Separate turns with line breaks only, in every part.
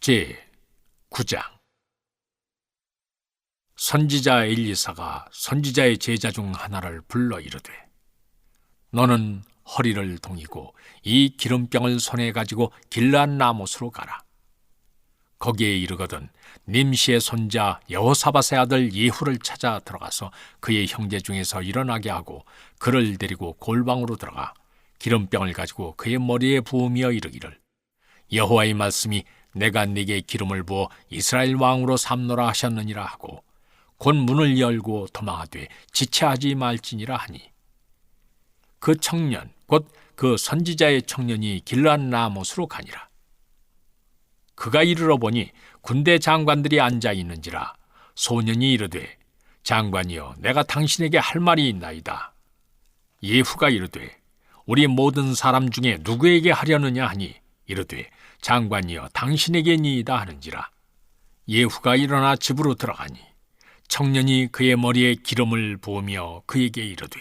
제 9장. 선지자 엘리사가 선지자의 제자 중 하나를 불러 이르되, 너는 허리를 동이고 이 기름병을 손에 가지고 길르앗 라못으로 가라. 거기에 이르거든 님시의 손자 여호사밧의 아들 예후를 찾아 들어가서 그의 형제 중에서 일어나게 하고 그를 데리고 골방으로 들어가 기름병을 가지고 그의 머리에 부으며 이르기를, 여호와의 말씀이 내가 네게 기름을 부어 이스라엘 왕으로 삼노라 하셨느니라 하고 곧 문을 열고 도망하되 지체하지 말지니라 하니, 그 청년 곧 그 선지자의 청년이 길르앗 라못으로 가니라. 그가 이르러 보니 군대 장관들이 앉아 있는지라 소년이 이르되, 장관이여, 내가 당신에게 할 말이 있나이다. 예후가 이르되, 우리 모든 사람 중에 누구에게 하려느냐 하니, 이르되, 장관이여, 당신에게니이다 하는지라. 예후가 일어나 집으로 들어가니 청년이 그의 머리에 기름을 부으며 그에게 이르되,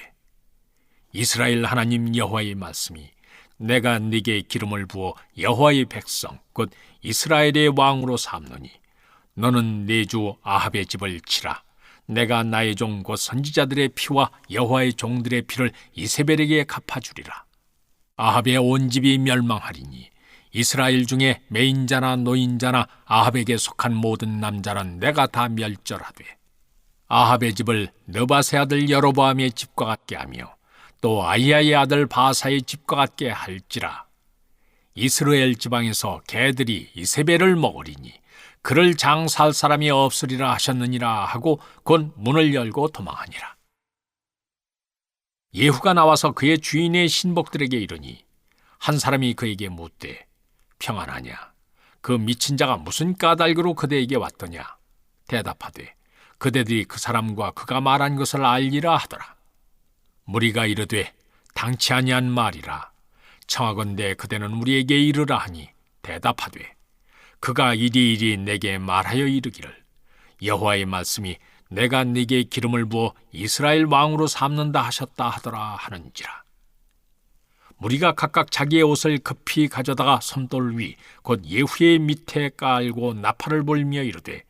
이스라엘 하나님 여호와의 말씀이 내가 네게 기름을 부어 여호와의 백성 곧 이스라엘의 왕으로 삼노니 너는 네 주 아합의 집을 치라. 내가 나의 종 곧 선지자들의 피와 여호와의 종들의 피를 이세벨에게 갚아주리라. 아합의 온 집이 멸망하리니 이스라엘 중에 매인자나 노인자나 아합에게 속한 모든 남자는 내가 다 멸절하되, 아합의 집을 느밧의 아들 여로보암의 집과 같게 하며 또 아히야의 아들 바사의 집과 같게 할지라. 이스라엘 지방에서 개들이 이세벨을 먹으리니 그를 장사할 사람이 없으리라 하셨느니라 하고 곧 문을 열고 도망하니라. 예후가 나와서 그의 주인의 신복들에게 이르니 한 사람이 그에게 묻되, 평안하냐? 그 미친 자가 무슨 까닭으로 그대에게 왔더냐? 대답하되, 그대들이 그 사람과 그가 말한 것을 알리라 하더라. 무리가 이르되, 당치 아니한 말이라. 청하건대 그대는 우리에게 이르라 하니, 대답하되, 그가 이리이리 내게 말하여 이르기를, 여호와의 말씀이 내가 네게 기름을 부어 이스라엘 왕으로 삼는다 하셨다 하더라 하는지라. 무리가 각각 자기의 옷을 급히 가져다가 섬돌 위 곧 예후의 밑에 깔고 나팔을 불며 이르되,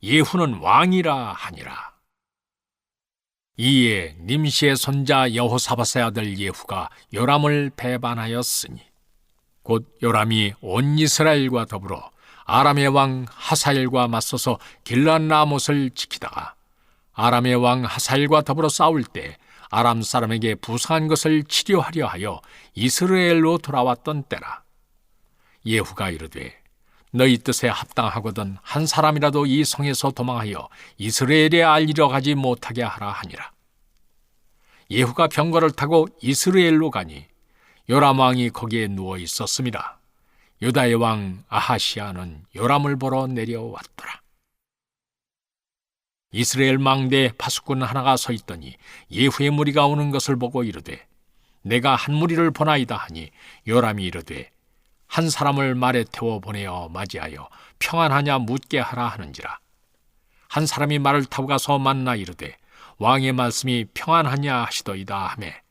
예후는 왕이라 하니라. 이에 님시의 손자 여호사밧의 아들 예후가 요람을 배반하였으니, 곧 요람이 온 이스라엘과 더불어 아람의 왕 하사엘과 맞서서 길르앗 라못을 지키다가 아람의 왕 하사엘과 더불어 싸울 때 아람 사람에게 부상한 것을 치료하려 하여 이스라엘로 돌아왔던 때라. 예후가 이르되, 너희 뜻에 합당하거든 한 사람이라도 이 성에서 도망하여 이스라엘에 알리러 가지 못하게 하라 하니라. 예후가 병거를 타고 이스라엘로 가니 요람 왕이 거기에 누워 있었습니다. 유다의 왕 아하시아는 요람을 보러 내려왔더라. 이스라엘 망대에 파수꾼 하나가 서 있더니 예후의 무리가 오는 것을 보고 이르되, 내가 한 무리를 보나이다 하니, 요람이 이르되, 한 사람을 말에 태워 보내어 맞이하여 평안하냐 묻게 하라 하는지라. 한 사람이 말을 타고 가서 만나 이르되, 왕의 말씀이 평안하냐 하시더이다 하매,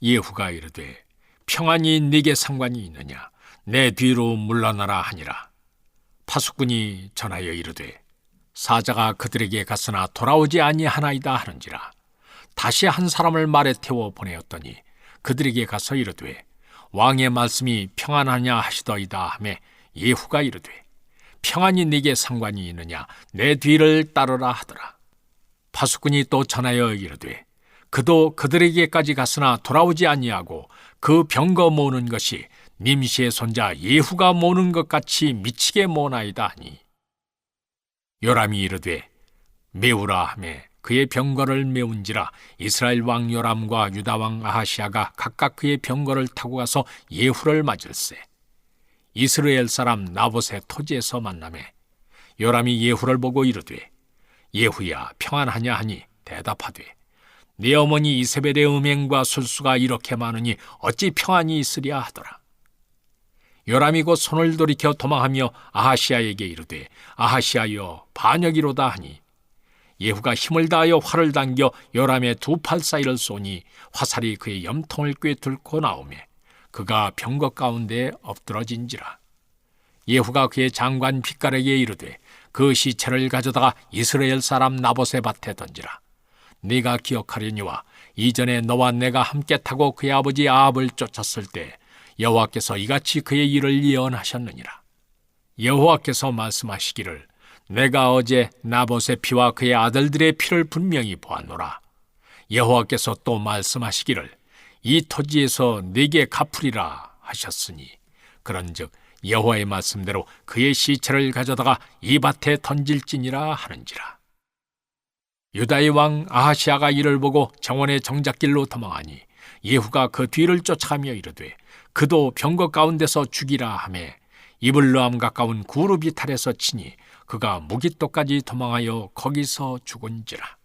예후가 이르되, 평안이 네게 상관이 있느냐? 내 뒤로 물러나라 하니라. 파수꾼이 전하여 이르되, 사자가 그들에게 갔으나 돌아오지 아니하나이다 하는지라. 다시 한 사람을 말에 태워 보내었더니 그들에게 가서 이르되, 왕의 말씀이 평안하냐 하시더이다 하매, 예후가 이르되, 평안이 네게 상관이 있느냐? 내 뒤를 따르라 하더라. 파수꾼이 또 전하여 이르되, 그도 그들에게까지 갔으나 돌아오지 아니하고 그 병거 모으는 것이 님시의 손자 예후가 모으는 것 같이 미치게 모나이다 하니, 요람이 이르되, 메우라 하매 그의 병거를 메운지라. 이스라엘 왕 요람과 유다 왕 아하시아가 각각 그의 병거를 타고 가서 예후를 맞을세. 이스라엘 사람 나봇의 토지에서 만나매 요람이 예후를 보고 이르되, 예후야, 평안하냐 하니, 대답하되, 네 어머니 이세벨의 음행과 술수가 이렇게 많으니 어찌 평안이 있으랴 하더라. 요람이 곧 손을 돌이켜 도망하며 아하시아에게 이르되, 아하시아여, 반역이로다 하니, 예후가 힘을 다하여 활을 당겨 요람의 두 팔 사이를 쏘니 화살이 그의 염통을 꿰뚫고 나오매 그가 병거 가운데에 엎드러진지라. 예후가 그의 장관 빗갈에게 이르되 그 시체를 가져다가 이스라엘 사람 나봇의 밭에 던지라. 네가 기억하려니와 이전에 너와 내가 함께 타고 그의 아버지 아합을 쫓았을 때 여호와께서 이같이 그의 일을 예언하셨느니라. 여호와께서 말씀하시기를 내가 어제 나봇의 피와 그의 아들들의 피를 분명히 보았노라. 여호와께서 또 말씀하시기를 이 토지에서 네게 갚으리라 하셨으니 그런즉 여호와의 말씀대로 그의 시체를 가져다가 이 밭에 던질지니라 하는지라. 유다의 왕 아하시아가 이를 보고 정원의 정작길로 도망하니 예후가 그 뒤를 쫓아가며 이르되 그도 병거 가운데서 죽이라 하매 이블르함 가까운 구르비탈에서 치니 그가 무깃도까지 도망하여 거기서 죽은지라.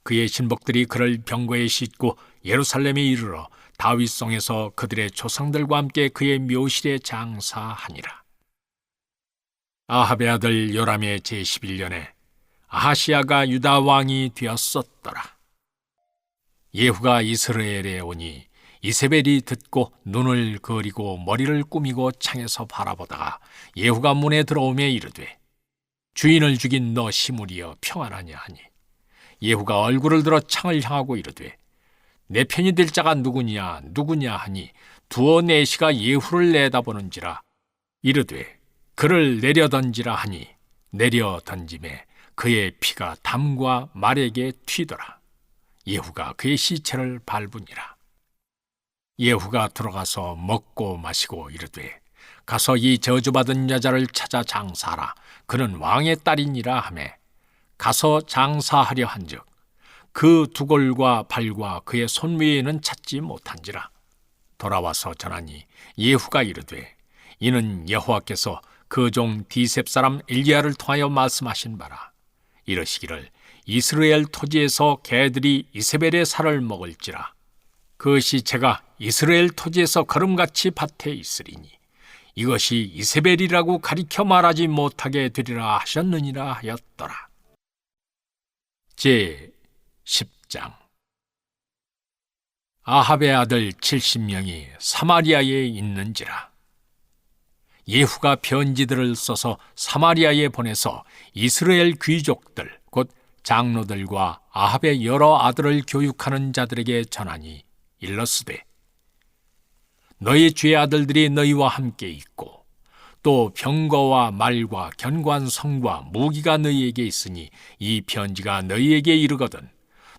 그의 신복들이 그를 병거에 싣고 예루살렘에 이르러 다윗성에서 그들의 조상들과 함께 그의 묘실에 장사하니라. 아합의 아들 요람의 제11년에 아하시아가 유다 왕이 되었었더라. 예후가 이스라엘에 오니 이세벨이 듣고 눈을 그리고 머리를 꾸미고 창에서 바라보다가 예후가 문에 들어오매 이르되 주인을 죽인 너 시므리여 평안하냐 하니 예후가 얼굴을 들어 창을 향하고 이르되 내 편이 될 자가 누구냐 하니 두어 내시가 예후를 내다보는지라. 이르되 그를 내려 던지라 하니 내려 던짐에 그의 피가 담과 말에게 튀더라. 예후가 그의 시체를 밟으니라. 예후가 들어가서 먹고 마시고 이르되 가서 이 저주받은 여자를 찾아 장사하라. 그는 왕의 딸이니라 하매 가서 장사하려 한즉 그 두골과 발과 그의 손 위에는 찾지 못한지라. 돌아와서 전하니 예후가 이르되 이는 여호와께서 그 종 디셉 사람 엘리야를 통하여 말씀하신 바라. 이러시기를 이스라엘 토지에서 개들이 이세벨의 살을 먹을지라. 그 시체가 이스라엘 토지에서 거름같이 밭에 있으리니 이것이 이세벨이라고 가리켜 말하지 못하게 되리라 하셨느니라 하였더라. 제 10장. 아합의 아들 70명이 사마리아에 있는지라. 예후가 편지들을 써서 사마리아에 보내서 이스라엘 귀족들 곧 장로들과 아합의 여러 아들을 교육하는 자들에게 전하니 일렀으되 너희 주의 아들들이 너희와 함께 있고 또 병거와 말과 견고한 성과 무기가 너희에게 있으니 이 편지가 너희에게 이르거든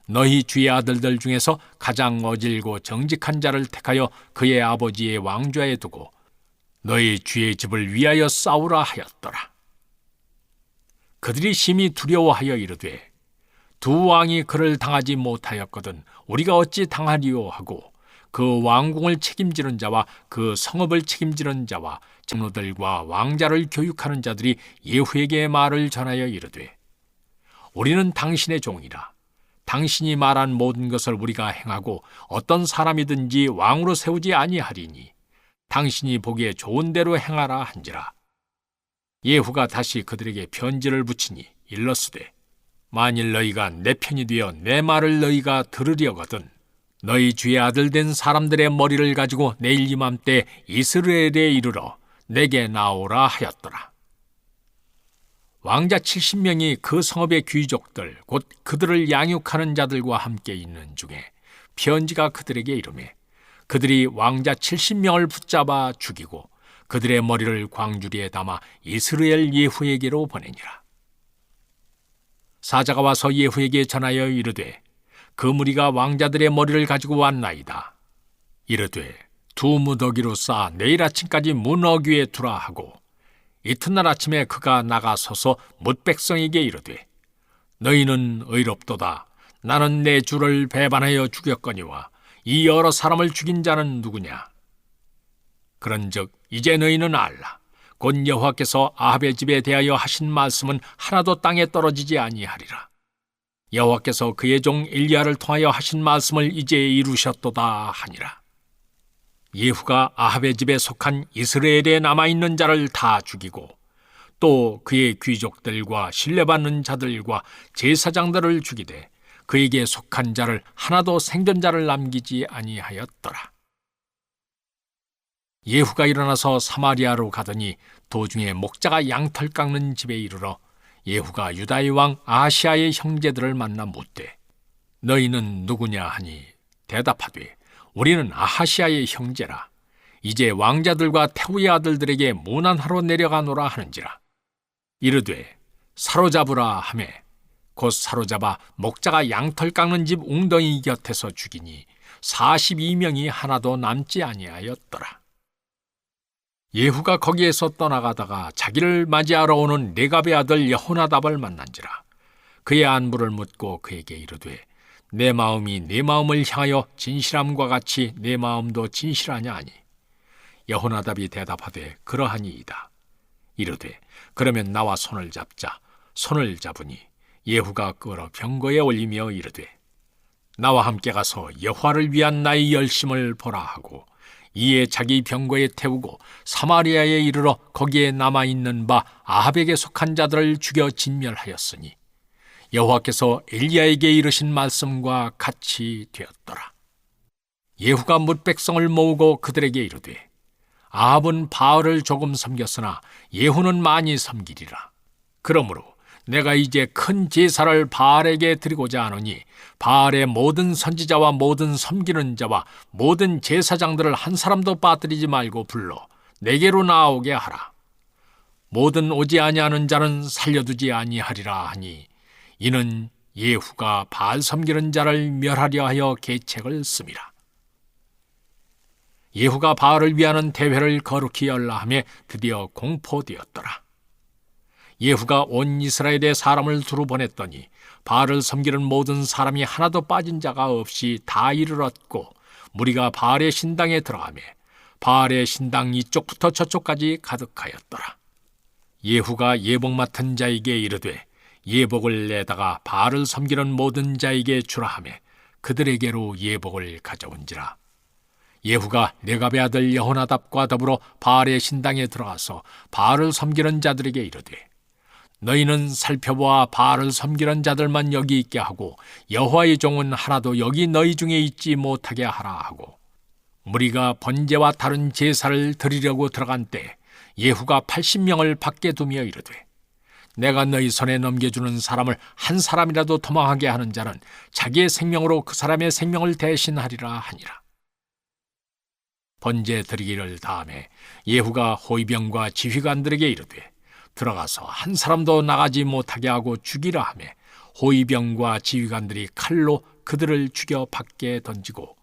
너희 주의 아들들 중에서 가장 어질고 정직한 자를 택하여 그의 아버지의 왕좌에 두고 너희 주의 집을 위하여 싸우라 하였더라. 그들이 심히 두려워하여 이르되 두 왕이 그를 당하지 못하였거든 우리가 어찌 당하리요 하고 그 왕궁을 책임지는 자와 그 성읍을 책임지는 자와 장로들과 왕자를 교육하는 자들이 예후에게 말을 전하여 이르되 우리는 당신의 종이라. 당신이 말한 모든 것을 우리가 행하고 어떤 사람이든지 왕으로 세우지 아니하리니 당신이 보기에 좋은 대로 행하라 한지라. 예후가 다시 그들에게 편지를 붙이니 일렀으되 만일 너희가 내 편이 되어 내 말을 너희가 들으려거든 너희 주의 아들 된 사람들의 머리를 가지고 내일 이맘때 이스라엘에 이르러 내게 나오라 하였더라. 왕자 70명이 그 성읍의 귀족들 곧 그들을 양육하는 자들과 함께 있는 중에 편지가 그들에게 이르매 그들이 왕자 70명을 붙잡아 죽이고 그들의 머리를 광주리에 담아 이스라엘 예후에게로 보내니라. 사자가 와서 예후에게 전하여 이르되 그 무리가 왕자들의 머리를 가지고 왔나이다. 이르되 두 무더기로 쌓아 내일 아침까지 문 어귀에 두라 하고 이튿날 아침에 그가 나가서서 뭇백성에게 이르되 너희는 의롭도다. 나는 내 주를 배반하여 죽였거니와 이 여러 사람을 죽인 자는 누구냐? 그런즉 이제 너희는 알라. 곧 여호와께서 아합의 집에 대하여 하신 말씀은 하나도 땅에 떨어지지 아니하리라. 여호와께서 그의 종 엘리야를 통하여 하신 말씀을 이제 이루셨도다 하니라. 예후가 아합의 집에 속한 이스라엘에 남아있는 자를 다 죽이고 또 그의 귀족들과 신뢰받는 자들과 제사장들을 죽이되 그에게 속한 자를 하나도 생존자를 남기지 아니하였더라. 예후가 일어나서 사마리아로 가더니 도중에 목자가 양털 깎는 집에 이르러 예후가 유다의 왕 아하시아의 형제들을 만나 묻되 너희는 누구냐 하니 대답하되 우리는 아하시아의 형제라. 이제 왕자들과 태후의 아들들에게 문안하러 내려가노라 하는지라. 이르되 사로잡으라 하매 곧 사로잡아 목자가 양털 깎는 집 웅덩이 곁에서 죽이니 42명이 하나도 남지 아니하였더라. 예후가 거기에서 떠나가다가 자기를 맞이하러 오는 레갑의 아들 여호나답을 만난지라. 그의 안부를 묻고 그에게 이르되 내 마음이 네 마음을 향하여 진실함과 같이 내 마음도 진실하냐 하니 여호나답이 대답하되 그러하니이다. 이르되 그러면 나와 손을 잡자. 손을 잡으니 예후가 끌어 병거에 올리며 이르되 나와 함께 가서 여호와를 위한 나의 열심을 보라 하고 이에 자기 병거에 태우고 사마리아에 이르러 거기에 남아있는 바 아합에게 속한 자들을 죽여 진멸하였으니 여호와께서 엘리야에게 이르신 말씀과 같이 되었더라. 예후가 뭇 백성을 모으고 그들에게 이르되 아합은 바알을 조금 섬겼으나 예후는 많이 섬기리라. 그러므로 내가 이제 큰 제사를 바알에게 드리고자 하노니 바알의 모든 선지자와 모든 섬기는 자와 모든 제사장들을 한 사람도 빠뜨리지 말고 불러 내게로 나오게 하라. 모든 오지 아니하는 자는 살려두지 아니하리라 하니 이는 예후가 바알 섬기는 자를 멸하려 하여 계책을 씁니다. 예후가 바알을 위하는 대회를 거룩히 열라 하며 드디어 공포되었더라. 예후가 온 이스라엘의 사람을 두루 보냈더니 바알을 섬기는 모든 사람이 하나도 빠진 자가 없이 다 이르렀고 무리가 바알의 신당에 들어가며 바알의 신당 이쪽부터 저쪽까지 가득하였더라. 예후가 예복 맡은 자에게 이르되 예복을 내다가 바알을 섬기는 모든 자에게 주라 하며 그들에게로 예복을 가져온지라. 예후가 레갑의 아들 여호나답과 더불어 바알의 신당에 들어가서 바알을 섬기는 자들에게 이르되 너희는 살펴보아 바알을 섬기는 자들만 여기 있게 하고 여호와의 종은 하나도 여기 너희 중에 있지 못하게 하라 하고 무리가 번제와 다른 제사를 드리려고 들어간 때 예후가 80명을 밖에 두며 이르되 내가 너희 손에 넘겨주는 사람을 한 사람이라도 도망하게 하는 자는 자기의 생명으로 그 사람의 생명을 대신하리라 하니라. 번제 드리기를 다음에 예후가 호위병과 지휘관들에게 이르되 들어가서 한 사람도 나가지 못하게 하고 죽이라 하며 호위병과 지휘관들이 칼로 그들을 죽여 밖에 던지고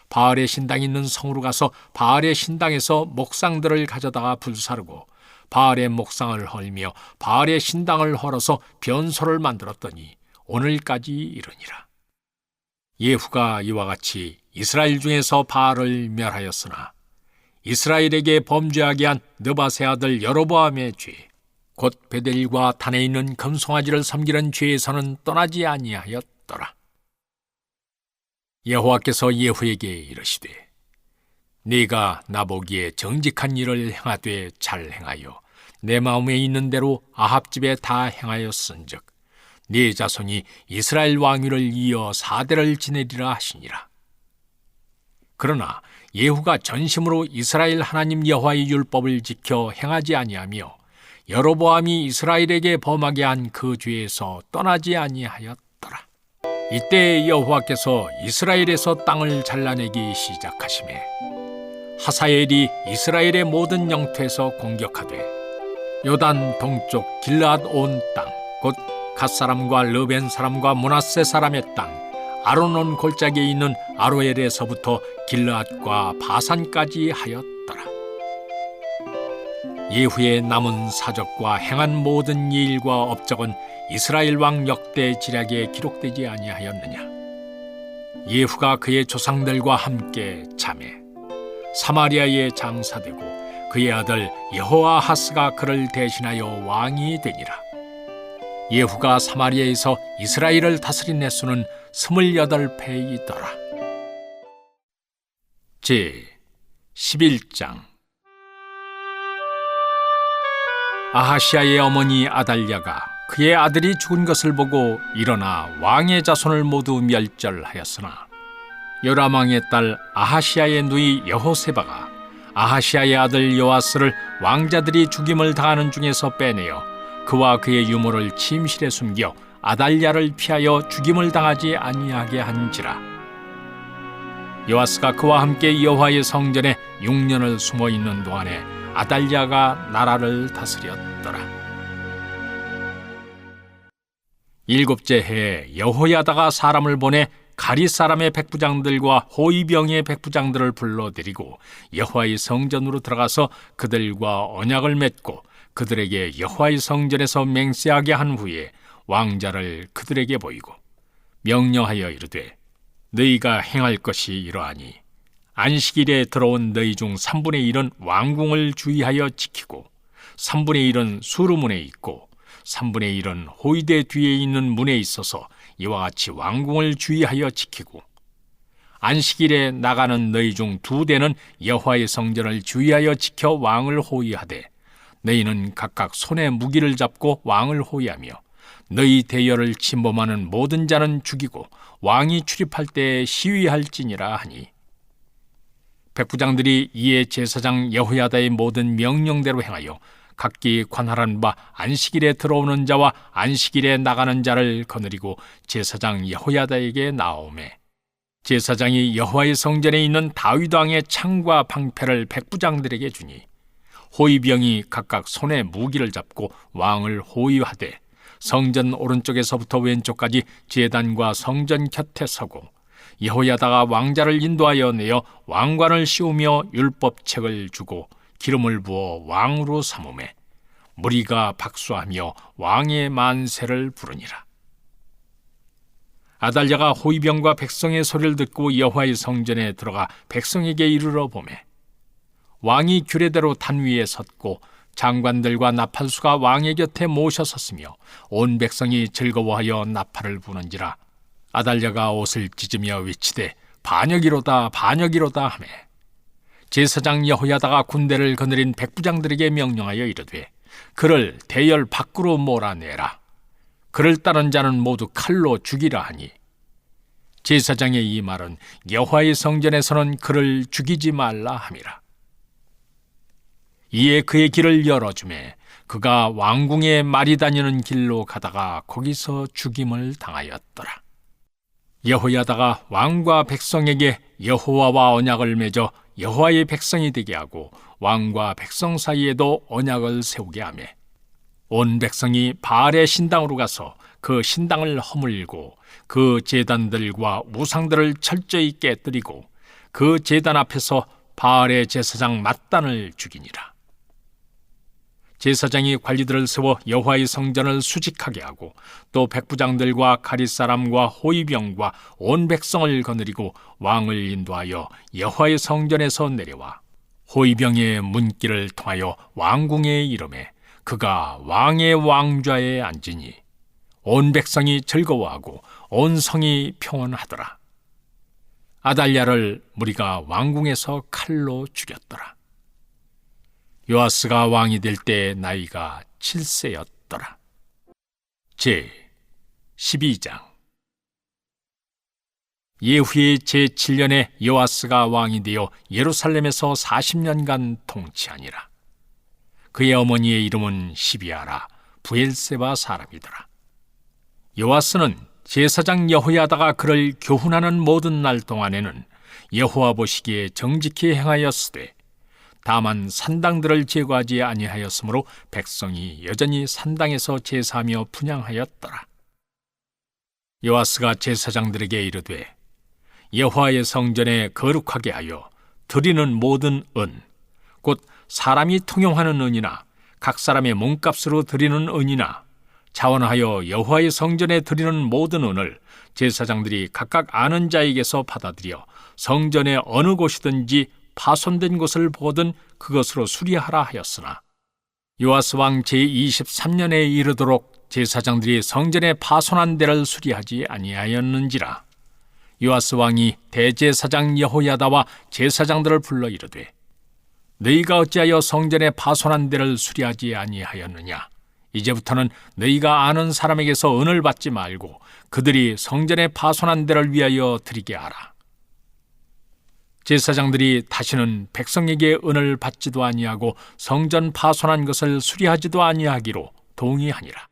바알의 신당이 있는 성으로 가서 바알의 신당에서 목상들을 가져다가 불사르고 바알의 목상을 헐며 바알의 신당을 헐어서 변소를 만들었더니 오늘까지 이르니라. 예후가 이와 같이 이스라엘 중에서 바알을 멸하였으나 이스라엘에게 범죄하게 한 느바세 아들 여로보암의 죄 곧 베델과 단에 있는 금송아지를 섬기는 죄에서는 떠나지 아니하였더라. 여호와께서 예후에게 이르시되 네가 나보기에 정직한 일을 행하되 잘 행하여 내 마음에 있는 대로 아합 집에 다 행하였은즉 네 자손이 이스라엘 왕위를 이어 4대를 지내리라 하시니라. 그러나 예후가 전심으로 이스라엘 하나님 여호와의 율법을 지켜 행하지 아니하며 여로보암이 이스라엘에게 범하게 한 그 죄에서 떠나지 아니하였더라. 이때 여호와께서 이스라엘에서 땅을 잘라내기 시작하시매 하사엘이 이스라엘의 모든 영토에서 공격하되 요단 동쪽 길르앗 온 땅 곧 갓 사람과 르벤 사람과 므낫세 사람의 땅 아르논 골짜기에 있는 아로엘에서부터 길르앗과 바산까지 하였더라. 예후의 남은 사적과 행한 모든 일과 업적은 이스라엘 왕 역대 지략에 기록되지 아니하였느냐. 예후가 그의 조상들과 함께 잠에 사마리아에 장사되고 그의 아들 여호아하스가 그를 대신하여 왕이 되니라. 예후가 사마리아에서 이스라엘을 다스린 횟수는 28패이더라. 제 11장. 아하시아의 어머니 아달랴가 그의 아들이 죽은 것을 보고 일어나 왕의 자손을 모두 멸절하였으나 요람 왕의 딸 아하시아의 누이 여호세바가 아하시아의 아들 요아스를 왕자들이 죽임을 당하는 중에서 빼내어 그와 그의 유모를 침실에 숨겨 아달랴를 피하여 죽임을 당하지 아니하게 한지라. 요아스가 그와 함께 여호와의 성전에 6년을 숨어 있는 동안에 아달랴가 나라를 다스렸더라. 7째 해에 여호야다가 사람을 보내 가리 사람의 백부장들과 호위병의 백부장들을 불러들이고 여호와의 성전으로 들어가서 그들과 언약을 맺고 그들에게 여호와의 성전에서 맹세하게 한 후에 왕자를 그들에게 보이고 명령하여 이르되 너희가 행할 것이 이러하니 안식일에 들어온 너희 중 3분의 1은 왕궁을 주의하여 지키고 3분의 1은 수루문에 있고 3분의 1은 호위대 뒤에 있는 문에 있어서 이와 같이 왕궁을 주의하여 지키고 안식일에 나가는 너희 중 2대는 여호와의 성전을 주의하여 지켜 왕을 호위하되 너희는 각각 손에 무기를 잡고 왕을 호위하며 너희 대열을 침범하는 모든 자는 죽이고 왕이 출입할 때에 시위할지니라 하니 백부장들이 이에 제사장 여호야다의 모든 명령대로 행하여 각기 관할한 바 안식일에 들어오는 자와 안식일에 나가는 자를 거느리고 제사장 여호야다에게 나오매 제사장이 여호와의 성전에 있는 다윗 왕의 창과 방패를 백부장들에게 주니 호위병이 각각 손에 무기를 잡고 왕을 호위하되 성전 오른쪽에서부터 왼쪽까지 제단과 성전 곁에 서고 여호야다가 왕자를 인도하여 내어 왕관을 씌우며 율법책을 주고 기름을 부어 왕으로 삼으매 무리가 박수하며 왕의 만세를 부르니라. 아달랴가 호위병과 백성의 소리를 듣고 여호와의 성전에 들어가 백성에게 이르러 보매 왕이 규례대로 단 위에 섰고 장관들과 나팔수가 왕의 곁에 모셔 섰으며 온 백성이 즐거워하여 나팔을 부는지라. 아달랴가 옷을 찢으며 외치되 반역이로다 반역이로다 하매 제사장 여호야다가 군대를 거느린 백부장들에게 명령하여 이르되 그를 대열 밖으로 몰아내라. 그를 따른 자는 모두 칼로 죽이라 하니 제사장의 이 말은 여호와의 성전에서는 그를 죽이지 말라 함이라. 이에 그의 길을 열어주매 그가 왕궁에 말이 다니는 길로 가다가 거기서 죽임을 당하였더라. 여호야다가 왕과 백성에게 여호와와 언약을 맺어 여호와의 백성이 되게 하고 왕과 백성 사이에도 언약을 세우게 하며 온 백성이 바알의 신당으로 가서 그 신당을 허물고 그 제단들과 우상들을 철저히 깨뜨리고 그 제단 앞에서 바알의 제사장 맏단을 죽이니라. 제사장이 관리들을 세워 여호와의 성전을 수직하게 하고 또 백부장들과 가릿 사람과 호위병과 온 백성을 거느리고 왕을 인도하여 여호와의 성전에서 내려와 호위병의 문길을 통하여 왕궁에 이르매 그가 왕의 왕좌에 앉으니 온 백성이 즐거워하고 온 성이 평온하더라. 아달랴를 무리가 왕궁에서 칼로 죽였더라. 요아스가 왕이 될 때 나이가 7세였더라. 제 12장. 예후의 제7년에 요아스가 왕이 되어 예루살렘에서 40년간 통치하니라. 그의 어머니의 이름은 시비아라 부엘세바 사람이더라. 요아스는 제사장 여호야다가 그를 교훈하는 모든 날 동안에는 여호와 보시기에 정직히 행하였으되 다만 산당들을 제거하지 아니하였으므로 백성이 여전히 산당에서 제사하며 분향하였더라. 요아스가 제사장들에게 이르되 여호와의 성전에 거룩하게 하여 드리는 모든 은, 곧 사람이 통용하는 은이나 각 사람의 몸값으로 드리는 은이나 자원하여 여호와의 성전에 드리는 모든 은을 제사장들이 각각 아는 자에게서 받아들여 성전의 어느 곳이든지 파손된 곳을 보거든 그것으로 수리하라 하였으나 요아스 왕 제23년에 이르도록 제사장들이 성전의 파손한 데를 수리하지 아니하였는지라. 요아스 왕이 대제사장 여호야다와 제사장들을 불러 이르되 너희가 어찌하여 성전의 파손한 데를 수리하지 아니하였느냐. 이제부터는 너희가 아는 사람에게서 은을 받지 말고 그들이 성전의 파손한 데를 위하여 드리게 하라. 제사장들이 다시는 백성에게 은을 받지도 아니하고 성전 파손한 것을 수리하지도 아니하기로 동의하니라.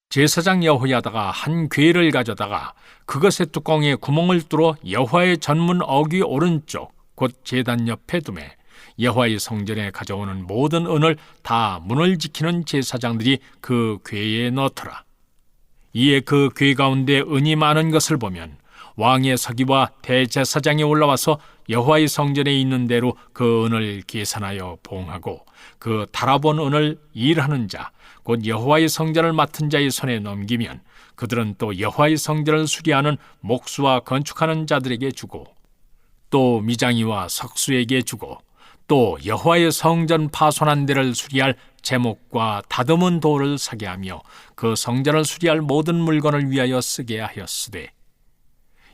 제사장 여호야다가 한 궤를 가져다가 그것의 뚜껑에 구멍을 뚫어 여호와의 전문 어귀 오른쪽 곧 제단 옆에 두매 여호와의 성전에 가져오는 모든 은을 다 문을 지키는 제사장들이 그 궤에 넣더라. 이에 그 궤 가운데 은이 많은 것을 보면 왕의 서기와 대제사장이 올라와서 여호와의 성전에 있는 대로 그 은을 계산하여 봉하고 그 달아본 은을 일하는 자, 곧 여호와의 성전을 맡은 자의 손에 넘기면 그들은 또 여호와의 성전을 수리하는 목수와 건축하는 자들에게 주고 또 미장이와 석수에게 주고 또 여호와의 성전 파손한 데를 수리할 제목과 다듬은 돌을 사게 하며 그 성전을 수리할 모든 물건을 위하여 쓰게 하였으되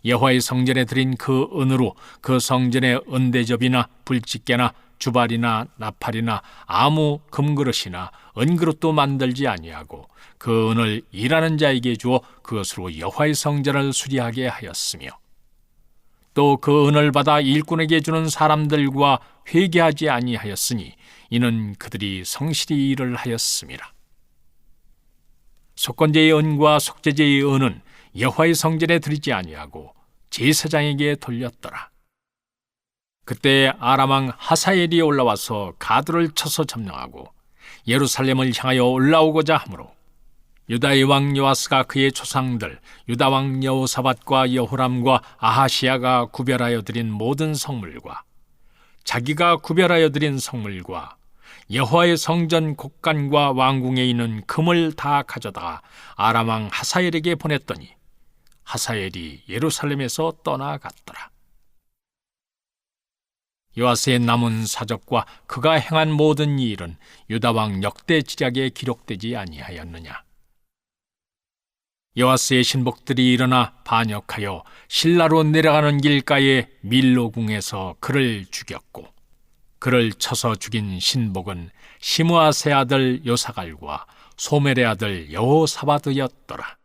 여호와의 성전에 드린 그 은으로 그 성전의 은대접이나 불집게나 주발이나 나팔이나 아무 금그릇이나 은그릇도 만들지 아니하고 그 은을 일하는 자에게 주어 그것으로 여호와의 성전을 수리하게 하였으며 또 그 은을 받아 일꾼에게 주는 사람들과 회개하지 아니하였으니 이는 그들이 성실히 일을 하였음이라. 속건제의 은과 속죄제의 은은 여호와의 성전에 드리지 아니하고 제사장에게 돌렸더라. 그때 아람 왕 하사엘이 올라와서 가드를 쳐서 점령하고 예루살렘을 향하여 올라오고자 하므로 유다의 왕 요아스가 그의 조상들 유다 왕 여호사밧과 여호람과 아하시야가 구별하여 드린 모든 성물과 자기가 구별하여 드린 성물과 여호와의 성전 곡간과 왕궁에 있는 금을 다 가져다가 아람 왕 하사엘에게 보냈더니 하사엘이 예루살렘에서 떠나갔더라. 요아스의 남은 사적과 그가 행한 모든 일은 유다 왕 역대 지략에 기록되지 아니하였느냐. 요아스의 신복들이 일어나 반역하여 실라로 내려가는 길가에 밀로궁에서 그를 죽였고 그를 쳐서 죽인 신복은 시므아세 아들 요사갈과 소멜의 아들 여호사밧이었더라.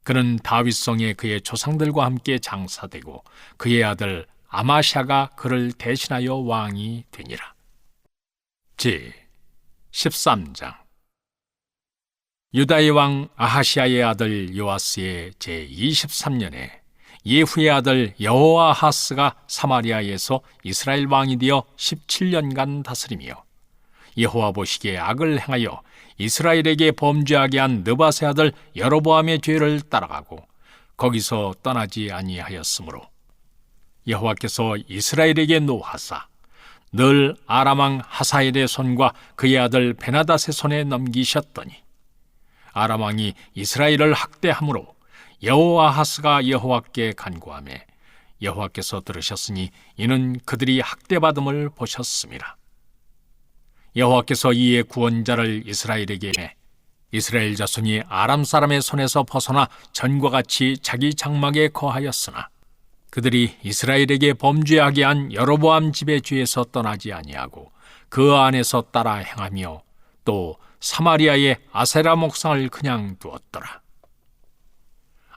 그는 다윗성에 그의 조상들과 함께 장사되고 그의 아들 아마샤가 그를 대신하여 왕이 되니라. 제 13장. 유다의 왕 아하시야의 아들 요아스의 제 23년에 예후의 아들 여호아하스가 사마리아에서 이스라엘 왕이 되어 17년간 다스리며 여호와 보시기에 악을 행하여 이스라엘에게 범죄하게 한 느밧의 아들 여로보암의 죄를 따라가고 거기서 떠나지 아니하였으므로 여호와께서 이스라엘에게 노하사 늘 아람 왕 하사엘의 손과 그의 아들 베나닷의 손에 넘기셨더니 아람 왕이 이스라엘을 학대함으로 여호아하스가 여호와께 간구하매 여호와께서 들으셨으니 이는 그들이 학대받음을 보셨음이라. 여호와께서 이에 구원자를 이스라엘에게 매 이스라엘 자손이 아람 사람의 손에서 벗어나 전과 같이 자기 장막에 거하였으나 그들이 이스라엘에게 범죄하게 한 여로보암 집의 죄에서 떠나지 아니하고 그 안에서 따라 행하며 또 사마리아의 아세라 목상을 그냥 두었더라.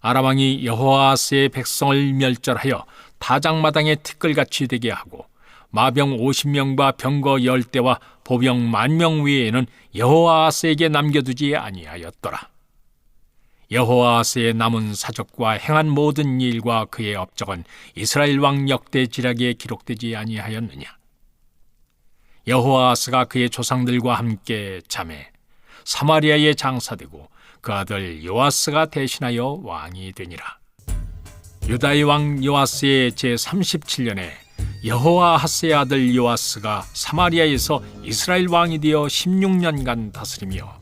아람 왕이 여호아하스의 백성을 멸절하여 타작마당에 티끌같이 되게 하고 마병 50명과 병거 10대와 보병 10,000명 외에는 여호아하스에게 남겨두지 아니하였더라. 여호아하스의 남은 사적과 행한 모든 일과 그의 업적은 이스라엘 왕 역대 지략에 기록되지 아니하였느냐. 여호아하스가 그의 조상들과 함께 잠에 사마리아에 장사되고 그 아들 요아스가 대신하여 왕이 되니라. 유다의 왕 요아스의 제37년에 여호아하스의 아들 요아스가 사마리아에서 이스라엘 왕이 되어 16년간 다스리며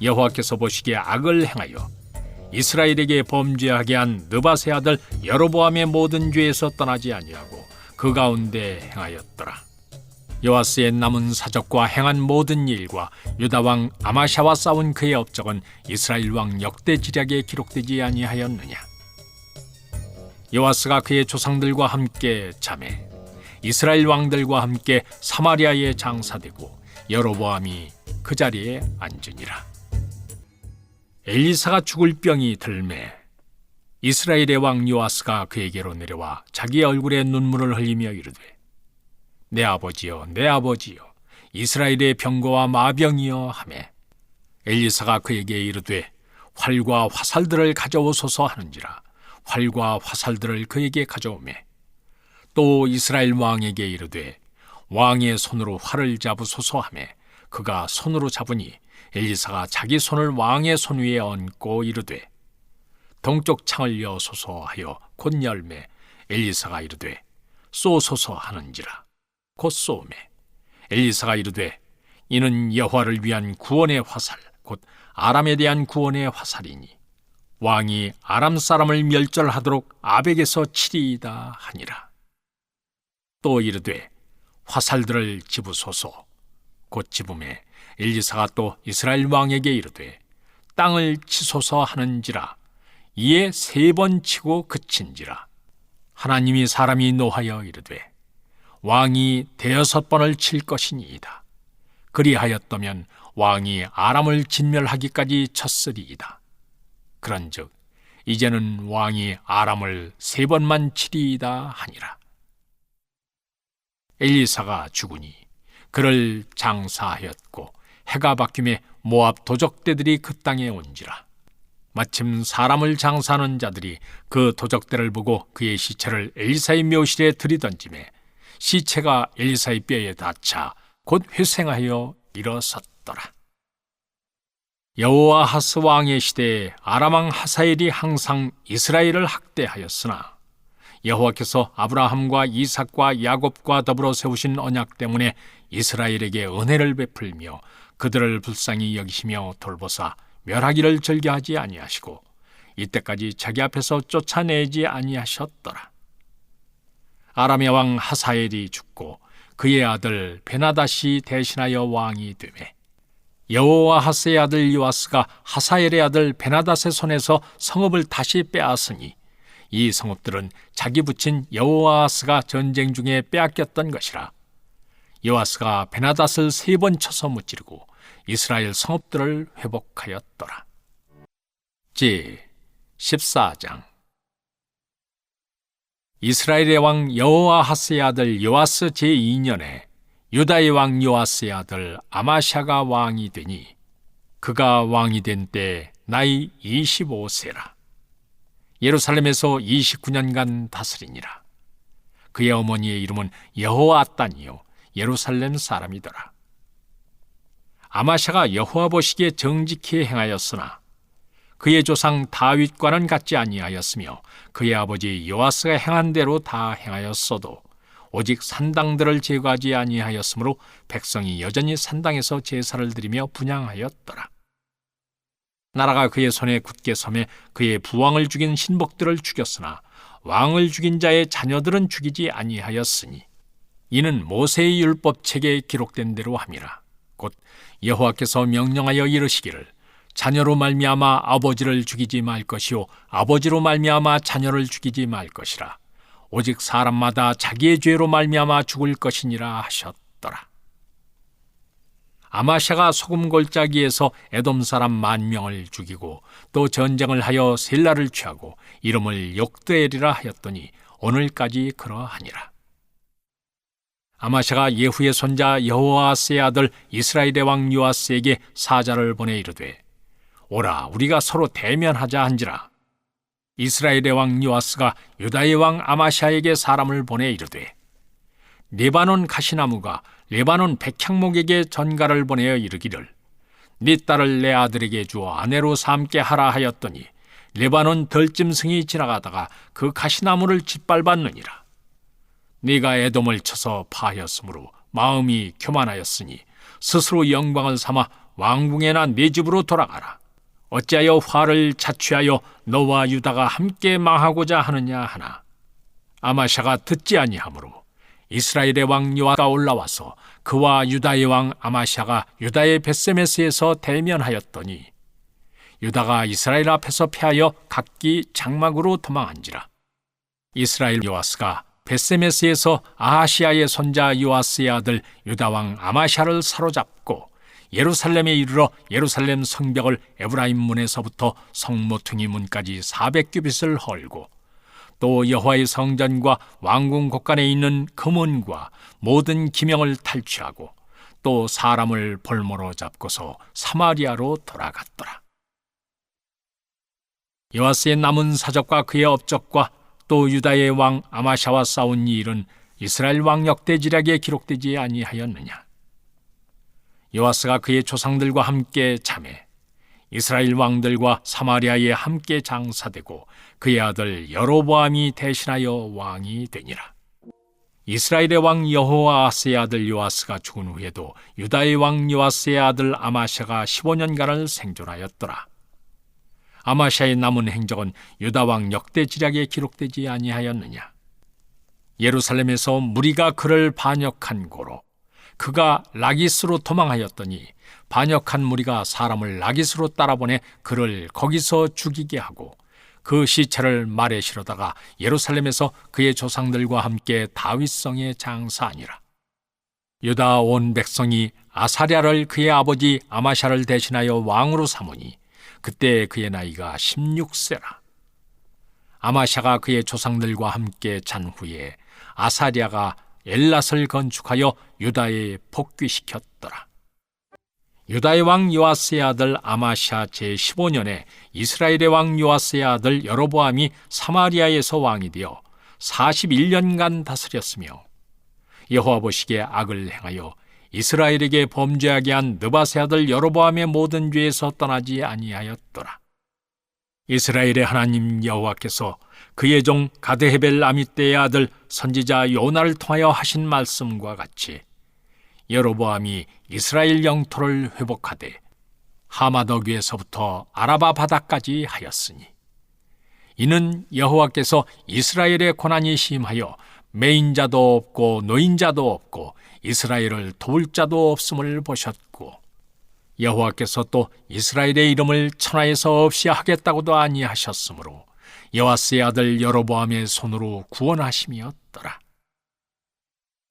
여호와께서 보시기에 악을 행하여 이스라엘에게 범죄하게 한 느밧의 아들 여로보암의 모든 죄에서 떠나지 아니하고 그 가운데 행하였더라. 요아스의 남은 사적과 행한 모든 일과 유다 왕 아마샤와 싸운 그의 업적은 이스라엘 왕 역대 지략에 기록되지 아니하였느냐. 요아스가 그의 조상들과 함께 잠에 이스라엘 왕들과 함께 사마리아에 장사되고 여로보암이 그 자리에 앉으니라. 엘리사가 죽을 병이 들매 이스라엘의 왕 요아스가 그에게로 내려와 자기 얼굴에 눈물을 흘리며 이르되 내 아버지여 내 아버지여 이스라엘의 병거와 마병이여 하매 엘리사가 그에게 이르되 활과 화살들을 가져오소서 하는지라 활과 화살들을 그에게 가져오매 또 이스라엘 왕에게 이르되 왕의 손으로 활을 잡으소서 하매 그가 손으로 잡으니 엘리사가 자기 손을 왕의 손 위에 얹고 이르되 동쪽 창을 여소서 하여 곧 열매 엘리사가 이르되 쏘소서 하는지라 곧 쏘매 엘리사가 이르되 이는 여호와를 위한 구원의 화살 곧 아람에 대한 구원의 화살이니 왕이 아람 사람을 멸절하도록 아벡에서 치리이다 하니라. 또 이르되 화살들을 집으소서 곧 집음에 엘리사가 또 이스라엘 왕에게 이르되 땅을 치소서 하는지라 이에 3번 치고 그친지라. 하나님이 사람이 노하여 이르되 왕이 6번을 칠 것이니이다. 그리하였다면 왕이 아람을 진멸하기까지 쳤으리이다. 그런즉 이제는 왕이 아람을 3번만 치리이다 하니라. 엘리사가 죽으니 그를 장사하였고 해가 바뀌매 모압 도적대들이 그 땅에 온지라. 마침 사람을 장사하는 자들이 그 도적대를 보고 그의 시체를 엘리사의 묘실에 들이던지매 시체가 엘리사의 뼈에 닿자 곧 회생하여 일어섰더라. 여호아하스 왕의 시대에 아람 왕 하사엘이 항상 이스라엘을 학대하였으나 여호와께서 아브라함과 이삭과 야곱과 더불어 세우신 언약 때문에 이스라엘에게 은혜를 베풀며 그들을 불쌍히 여기시며 돌보사 멸하기를 즐겨하지 아니하시고 이때까지 자기 앞에서 쫓아내지 아니하셨더라. 아람의 왕 하사엘이 죽고 그의 아들 베나닷이 대신하여 왕이 되매 여호아하스의 아들 요아스가 하사엘의 아들 베나닷의 손에서 성읍을 다시 빼앗으니 이 성읍들은 자기 부친 여호아하스가 전쟁 중에 빼앗겼던 것이라. 요아스가 베나닷을 3번 쳐서 무찌르고 이스라엘 성읍들을 회복하였더라. 제 14장. 이스라엘의 왕 여호아하스의 아들 요아스 제2년에 유다의 왕 요아스의 아들 아마샤가 왕이 되니 그가 왕이 된 때 나이 25세라. 예루살렘에서 29년간 다스리니라. 그의 어머니의 이름은 여호아단이요 예루살렘 사람이더라. 아마샤가 여호와 보시기에 정직히 행하였으나 그의 조상 다윗과는 같지 아니하였으며 그의 아버지 요아스가 행한 대로 다 행하였어도 오직 산당들을 제거하지 아니하였으므로 백성이 여전히 산당에서 제사를 드리며 분향하였더라. 나라가 그의 손에 굳게 섬에 그의 부왕을 죽인 신복들을 죽였으나 왕을 죽인 자의 자녀들은 죽이지 아니하였으니 이는 모세의 율법책에 기록된 대로 함이라. 곧 여호와께서 명령하여 이르시기를 자녀로 말미암아 아버지를 죽이지 말 것이요 아버지로 말미암아 자녀를 죽이지 말 것이라. 오직 사람마다 자기의 죄로 말미암아 죽을 것이니라 하셨더라. 아마샤가 소금 골짜기에서 에돔 사람 10,000명을 죽이고 또 전쟁을 하여 셀라를 취하고 이름을 욕드엘이라 하였더니 오늘까지 그러하니라. 아마샤가 예후의 손자 여호아스의 아들 이스라엘의 왕 요아스에게 사자를 보내 이르되 오라 우리가 서로 대면하자 한지라. 이스라엘의 왕 요아스가 유다의 왕 아마샤에게 사람을 보내 이르되 레바논 가시나무가 레바논 백향목에게 전가를 보내어 이르기를 네 딸을 내 아들에게 주어 아내로 삼게 하라 하였더니 레바논 덜짐승이 지나가다가 그 가시나무를 짓밟았느니라. 네가 에돔을 쳐서 파하였으므로 마음이 교만하였으니 스스로 영광을 삼아 왕궁에나 네 집으로 돌아가라. 어찌하여 화를 자취하여 너와 유다가 함께 망하고자 하느냐 하나 아마샤가 듣지 아니하므로 이스라엘의 왕 요아가 올라와서 그와 유다의 왕 아마샤가 유다의 벳세메스에서 대면하였더니 유다가 이스라엘 앞에서 패하여 각기 장막으로 도망한지라. 이스라엘 요아스가 벳세메스에서 아하시아의 손자 요아스의 아들 유다 왕 아마샤를 사로잡고 예루살렘에 이르러 예루살렘 성벽을 에브라임 문에서부터 성모퉁이 문까지 400규빗을 헐고 또 여호와의 성전과 왕궁 곳간에 있는 금은과 모든 기명을 탈취하고 또 사람을 볼모로 잡고서 사마리아로 돌아갔더라. 요아스의 남은 사적과 그의 업적과 또 유다의 왕 아마샤와 싸운 이 일은 이스라엘 왕 역대지략에 기록되지 아니하였느냐? 요아스가 그의 조상들과 함께 잠에 이스라엘 왕들과 사마리아에 함께 장사되고 그의 아들 여로보암이 대신하여 왕이 되니라. 이스라엘의 왕 여호아스의 아들 요아스가 죽은 후에도 유다의 왕 요아스의 아들 아마샤가 15년간을 생존하였더라. 아마샤의 남은 행적은 유다 왕 역대지략에 기록되지 아니하였느냐? 예루살렘에서 무리가 그를 반역한 고로 그가 라기스로 도망하였더니 반역한 무리가 사람을 라기스로 따라보내 그를 거기서 죽이게 하고 그 시체를 말에 실어다가 예루살렘에서 그의 조상들과 함께 다윗성에 장사하니라. 유다 온 백성이 아사랴를 그의 아버지 아마샤를 대신하여 왕으로 삼으니 그때 그의 나이가 16세라. 아마샤가 그의 조상들과 함께 잔 후에 아사랴가 엘랏을 건축하여 유다에 복귀시켰더라. 유다의 왕 요아스의 아들 아마샤 제15년에 이스라엘의 왕 요아스의 아들 여로보암이 사마리아에서 왕이 되어 41년간 다스렸으며 여호와 보시기에 악을 행하여 이스라엘에게 범죄하게 한 느밧의 아들 여로보암의 모든 죄에서 떠나지 아니하였더라. 이스라엘의 하나님 여호와께서 그의 종 가드헤벨 아미떼의 아들 선지자 요나를 통하여 하신 말씀과 같이 여로보암이 이스라엘 영토를 회복하되 하마더귀에서부터 아라바 바다까지 하였으니 이는 여호와께서 이스라엘의 고난이 심하여 매인자도 없고 노인자도 없고 이스라엘을 도울 자도 없음을 보셨고 여호와께서 또 이스라엘의 이름을 천하에서 없이 하겠다고도 아니하셨으므로 요아스의 아들 여로보암의 손으로 구원하심이었더라.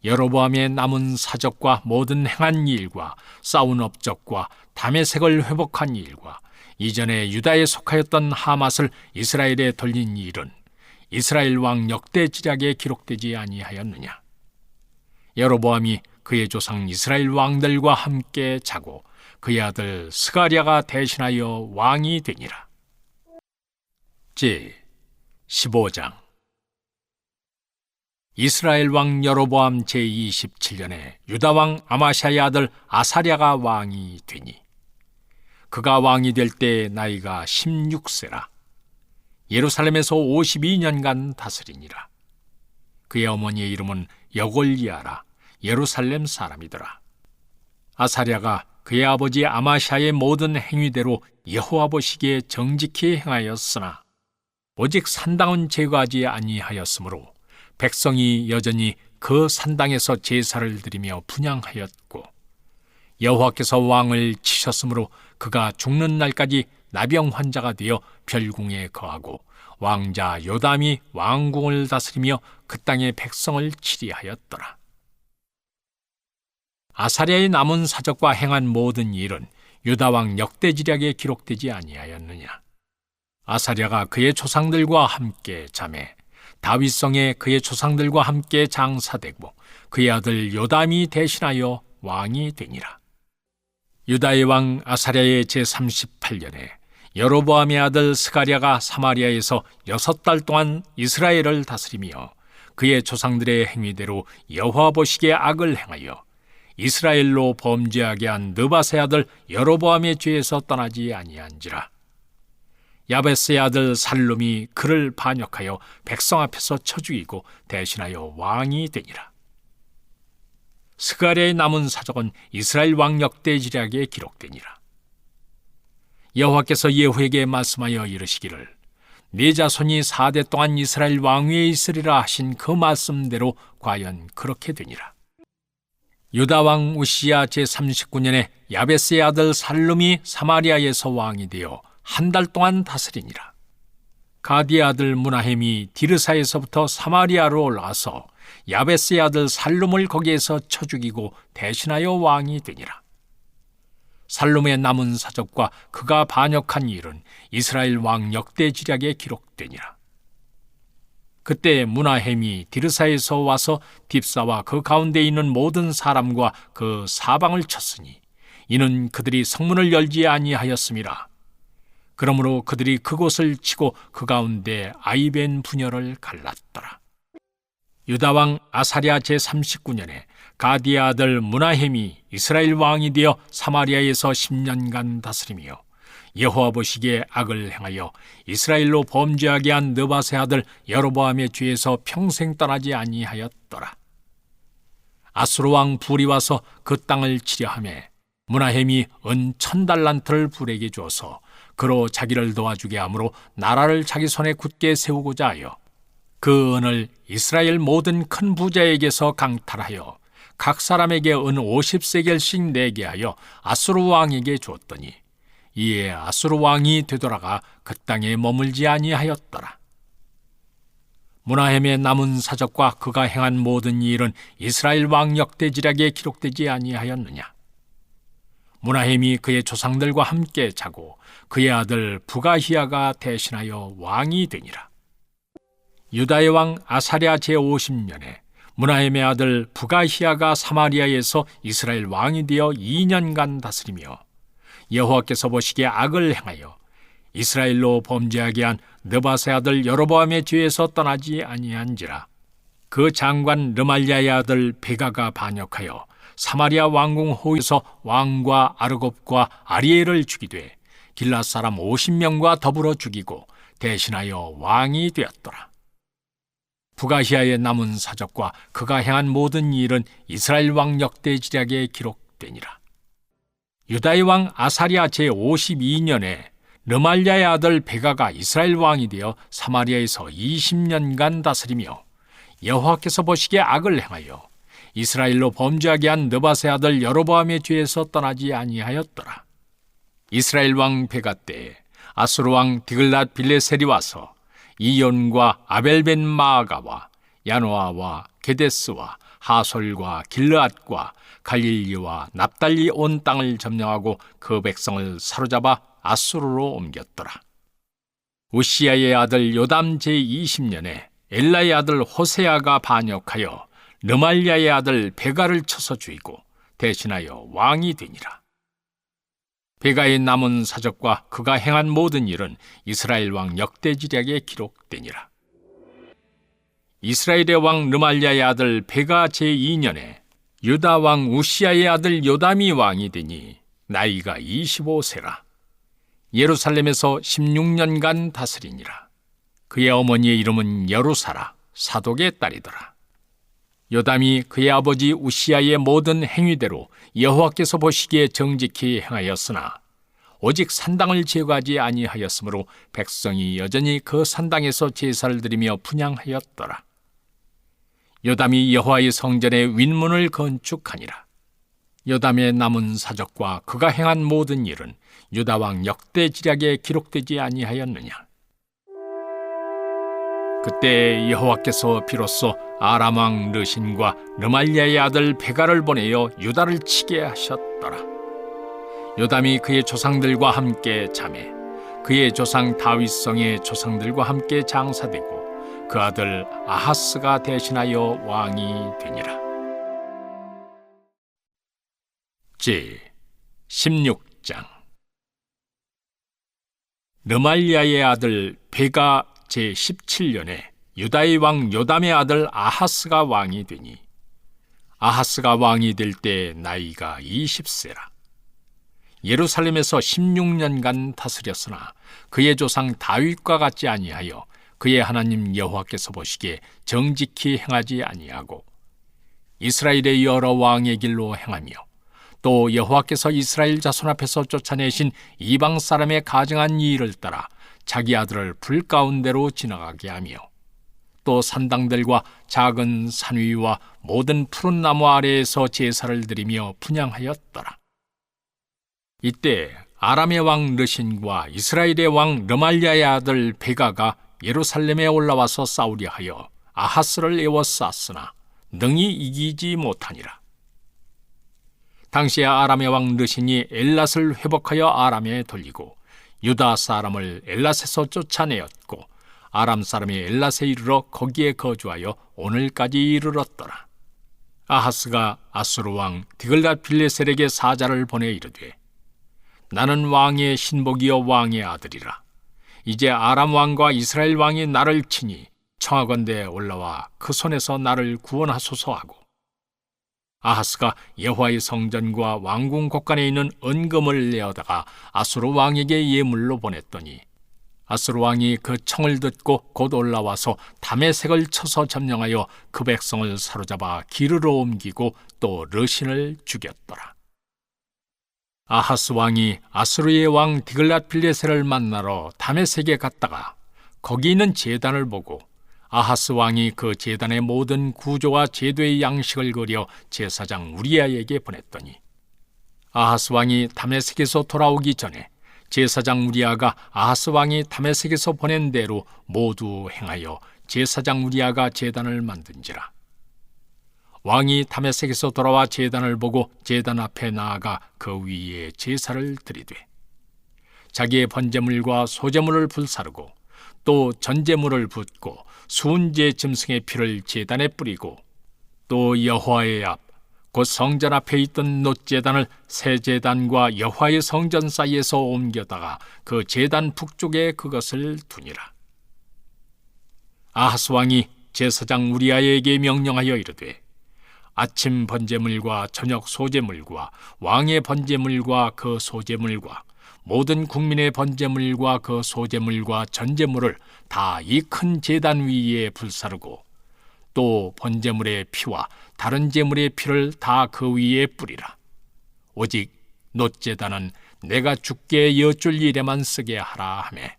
여로보암의 남은 사적과 모든 행한 일과 싸운 업적과 다메섹을 회복한 일과 이전에 유다에 속하였던 하맛을 이스라엘에 돌린 일은 이스라엘 왕 역대지략에 기록되지 아니하였느냐? 여로보암이 그의 조상 이스라엘 왕들과 함께 자고 그의 아들 스가랴가 대신하여 왕이 되니라. 제 15장. 이스라엘 왕 여로보암 제27년에 유다 왕 아마샤의 아들 아사랴가 왕이 되니 그가 왕이 될 때 나이가 16세라. 예루살렘에서 52년간 다스리니라. 그의 어머니의 이름은 여골리아라. 예루살렘 사람이더라. 아사랴가 그의 아버지 아마샤의 모든 행위대로 여호와 보시기에 정직히 행하였으나 오직 산당은 제거하지 아니하였으므로 백성이 여전히 그 산당에서 제사를 드리며 분향하였고 여호와께서 왕을 치셨으므로 그가 죽는 날까지 나병 환자가 되어 별궁에 거하고 왕자 요담이 왕궁을 다스리며 그 땅의 백성을 치리하였더라. 아사랴의 남은 사적과 행한 모든 일은 유다 왕 역대지략에 기록되지 아니하였느냐? 아사랴가 그의 조상들과 함께 잠에 다윗성에 그의 조상들과 함께 장사되고 그의 아들 요담이 대신하여 왕이 되니라. 유다의 왕 아사랴의 제38년에 여로보암의 아들 스가랴가 사마리아에서 6달 동안 이스라엘을 다스리며 그의 조상들의 행위대로 여호와 보시기에 악을 행하여 이스라엘로 범죄하게 한 느밧의 아들 여로보암의 죄에서 떠나지 아니한지라. 야베스의 아들 살룸이 그를 반역하여 백성 앞에서 쳐 죽이고 대신하여 왕이 되니라. 스가랴의 남은 사적은 이스라엘 왕 역대지략에 기록되니라. 여호와께서 예후에게 말씀하여 이르시기를 네 자손이 4대 동안 이스라엘 왕위에 있으리라 하신 그 말씀대로 과연 그렇게 되니라. 유다 왕 우시야 제39년에 야베스의 아들 살룸이 사마리아에서 왕이 되어 한 달 동안 다스리니라. 가디의 아들 무나헴이 디르사에서부터 사마리아로 올라와서 야베스의 아들 살룸을 거기에서 쳐 죽이고 대신하여 왕이 되니라. 살룸의 남은 사적과 그가 반역한 일은 이스라엘 왕 역대지략에 기록되니라. 그때 므나헴이 디르사에서 와서 딥사와 그 가운데 있는 모든 사람과 그 사방을 쳤으니 이는 그들이 성문을 열지 아니하였음이라. 그러므로 그들이 그곳을 치고 그 가운데 아이벤 분열을 갈랐더라. 유다왕 아사랴 제39년에 가디의 아들 므나헴이 이스라엘 왕이 되어 사마리아에서 10년간 다스리며 여호와 보시기에 악을 행하여 이스라엘로 범죄하게 한 느밧의 아들 여로보암의 죄에서 평생 떠나지 아니하였더라. 아수르 왕 불이 와서 그 땅을 치려하매 므나헴이 은 1000달란트를 불에게 주어서 그로 자기를 도와주게 하므로 나라를 자기 손에 굳게 세우고자 하여 그 은을 이스라엘 모든 큰 부자에게서 강탈하여 각 사람에게 은 50세겔씩 내게 하여 아수르 왕에게 주었더니 이에 아수르 왕이 되돌아가 그 땅에 머물지 아니하였더라. 므나헴의 남은 사적과 그가 행한 모든 일은 이스라엘 왕 역대지략에 기록되지 아니하였느냐. 므나헴이 그의 조상들과 함께 자고 그의 아들 부가히야가 대신하여 왕이 되니라. 유다의 왕 아사랴 제50년에 므나헴의 아들 부가히야가 사마리아에서 이스라엘 왕이 되어 2년간 다스리며 여호와께서 보시기에 악을 행하여 이스라엘로 범죄하게 한 느밧의 아들 여로보암의 죄에서 떠나지 아니한지라. 그 장관 르말랴의 아들 베가가 반역하여 사마리아 왕궁 호에서 왕과 아르곱과 아리엘을 죽이되 길앗 사람 50명과 더불어 죽이고 대신하여 왕이 되었더라. 부가히야의 남은 사적과 그가 행한 모든 일은 이스라엘 왕 역대지략에 기록되니라. 유다의 왕 아사랴 제52년에 르말랴의 아들 베가가 이스라엘 왕이 되어 사마리아에서 20년간 다스리며 여호와께서 보시기에 악을 행하여 이스라엘로 범죄하게 한 느밧의 아들 여로보암의 죄에서 떠나지 아니하였더라. 이스라엘 왕 베가 때에 아수르 왕 디글랏 빌레셀이 와서 이온과 아벨벤 마아가와 야노아와 게데스와 하솔과 길르앗과 갈릴리와 납달리 온 땅을 점령하고 그 백성을 사로잡아 아수르로 옮겼더라. 우시야의 아들 요담 제20년에 엘라의 아들 호세아가 반역하여 르말랴의 아들 베가를 쳐서 죽이고 대신하여 왕이 되니라. 베가의 남은 사적과 그가 행한 모든 일은 이스라엘 왕 역대지략에 기록되니라. 이스라엘의 왕 르말랴의 아들 베가 제2년에 유다 왕 우시야의 아들 요담이 왕이 되니 나이가 25세라. 예루살렘에서 16년간 다스리니라. 그의 어머니의 이름은 여루사라, 사독의 딸이더라. 요담이 그의 아버지 우시야의 모든 행위대로 여호와께서 보시기에 정직히 행하였으나 오직 산당을 제거하지 아니하였으므로 백성이 여전히 그 산당에서 제사를 드리며 분향하였더라. 요담이 여호와의 성전에 윗문을 건축하니라. 요담의 남은 사적과 그가 행한 모든 일은 유다 왕 역대지략에 기록되지 아니하였느냐. 그때 여호와께서 비로소 아람 왕 르신과 르말랴의 아들 베가를 보내어 유다를 치게 하셨더라. 요담이 그의 조상들과 함께 자매 그의 조상 다윗성의 조상들과 함께 장사되고 그 아들 아하스가 대신하여 왕이 되니라. 제16장. 르말랴의 아들 베가 제17년에 유다의 왕 요담의 아들 아하스가 왕이 되니 아하스가 왕이 될 때 나이가 20세라. 예루살렘에서 16년간 다스렸으나 그의 조상 다윗과 같지 아니하여 그의 하나님 여호와께서 보시기에 정직히 행하지 아니하고 이스라엘의 여러 왕의 길로 행하며 또 여호와께서 이스라엘 자손 앞에서 쫓아내신 이방 사람의 가증한 일을 따라 자기 아들을 불 가운데로 지나가게 하며 또 산당들과 작은 산 위와 모든 푸른 나무 아래에서 제사를 드리며 분향하였더라. 이때 아람의 왕 르신과 이스라엘의 왕 르말랴의 아들 베가가 예루살렘에 올라와서 싸우려 하여 아하스를 에워쌌으나 능히 이기지 못하니라. 당시에 아람의 왕 르신이 엘랏을 회복하여 아람에 돌리고 유다 사람을 엘랏에서 쫓아내었고 아람 사람이 엘랏에 이르러 거기에 거주하여 오늘까지 이르렀더라. 아하스가 아수르 왕 디글랏빌레셀에게 사자를 보내 이르되 나는 왕의 신복이요 왕의 아들이라. 이제 아람 왕과 이스라엘 왕이 나를 치니 청하건대 올라와 그 손에서 나를 구원하소서 하고 아하스가 여호와의 성전과 왕궁 곳간에 있는 은금을 내어다가 아수르 왕에게 예물로 보냈더니 아수르 왕이 그 청을 듣고 곧 올라와서 다메섹을 쳐서 점령하여 그 백성을 사로잡아 기르로 옮기고 또 르신을 죽였더라. 아하스 왕이 아수르의 왕 디글랏빌레셀을 만나러 다메섹에 갔다가 거기 있는 제단을 보고 아하스 왕이 그 제단의 모든 구조와 제도의 양식을 그려 제사장 우리아에게 보냈더니 아하스 왕이 다메섹에서 돌아오기 전에 제사장 우리아가 아하스 왕이 다메섹에서 보낸 대로 모두 행하여 제사장 우리아가 제단을 만든지라. 왕이 다메섹에서 돌아와 제단을 보고 제단 앞에 나아가 그 위에 제사를 드리되 자기의 번제물과 소제물을 불사르고 또 전제물을 붓고 순제 짐승의 피를 제단에 뿌리고 또 여호와의 앞 곧 성전 앞에 있던 놋제단을 새 제단과 여호와의 성전 사이에서 옮겨다가 그 제단 북쪽에 그것을 두니라. 아하스 왕이 제사장 우리아에게 명령하여 이르되 아침 번제물과 저녁 소제물과 왕의 번제물과 그 소제물과 모든 국민의 번제물과 그 소제물과 전제물을 다 이 큰 제단 위에 불사르고 또 번제물의 피와 다른 제물의 피를 다 그 위에 뿌리라. 오직 놋제단은 내가 주께 여쭐 일에만 쓰게 하라 하매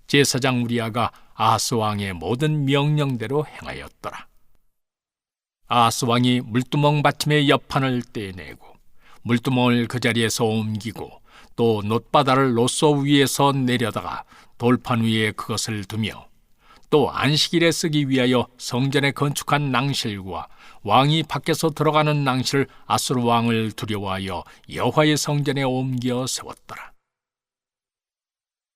제사장 우리아가 아하스 왕의 모든 명령대로 행하였더라. 아하스 왕이 물두멍 받침의 옆판을 떼내고 물두멍을 그 자리에서 옮기고 또 놋바다를 놋소 위에서 내려다가 돌판 위에 그것을 두며 또 안식일에 쓰기 위하여 성전에 건축한 낭실과 왕이 밖에서 들어가는 낭실을 아수르 왕을 두려워하여 여호와의 성전에 옮겨 세웠더라.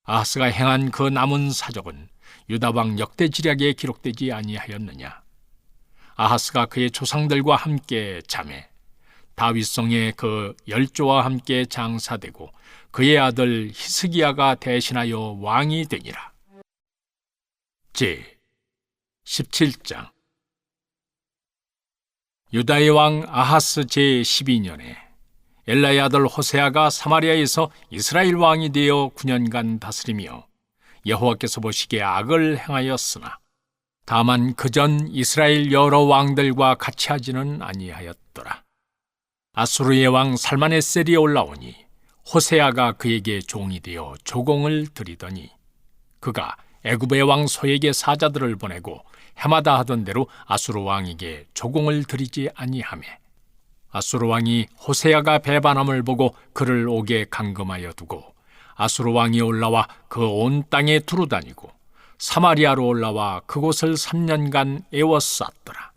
아하스가 행한 그 남은 사적은 유다 왕 역대지략에 기록되지 아니하였느냐. 아하스가 그의 조상들과 함께 잠에 다윗성에 그 열조와 함께 장사되고 그의 아들 히스기야가 대신하여 왕이 되니라. 제 17장. 유다의 왕 아하스 제 12년에 엘라의 아들 호세아가 사마리아에서 이스라엘 왕이 되어 9년간 다스리며 여호와께서 보시기에 악을 행하였으나 다만 그전 이스라엘 여러 왕들과 같이 하지는 아니하였더라. 아수르의 왕 살마네셀이 올라오니 호세아가 그에게 종이 되어 조공을 드리더니 그가 애굽의 왕 소에게 사자들을 보내고 해마다 하던 대로 아수르 왕에게 조공을 드리지 아니하매 아수르 왕이 호세아가 배반함을 보고 그를 옥에 감금하여 두고 아수르 왕이 올라와 그 온 땅에 두루다니고 사마리아로 올라와 그곳을 3년간 에워쌌더라.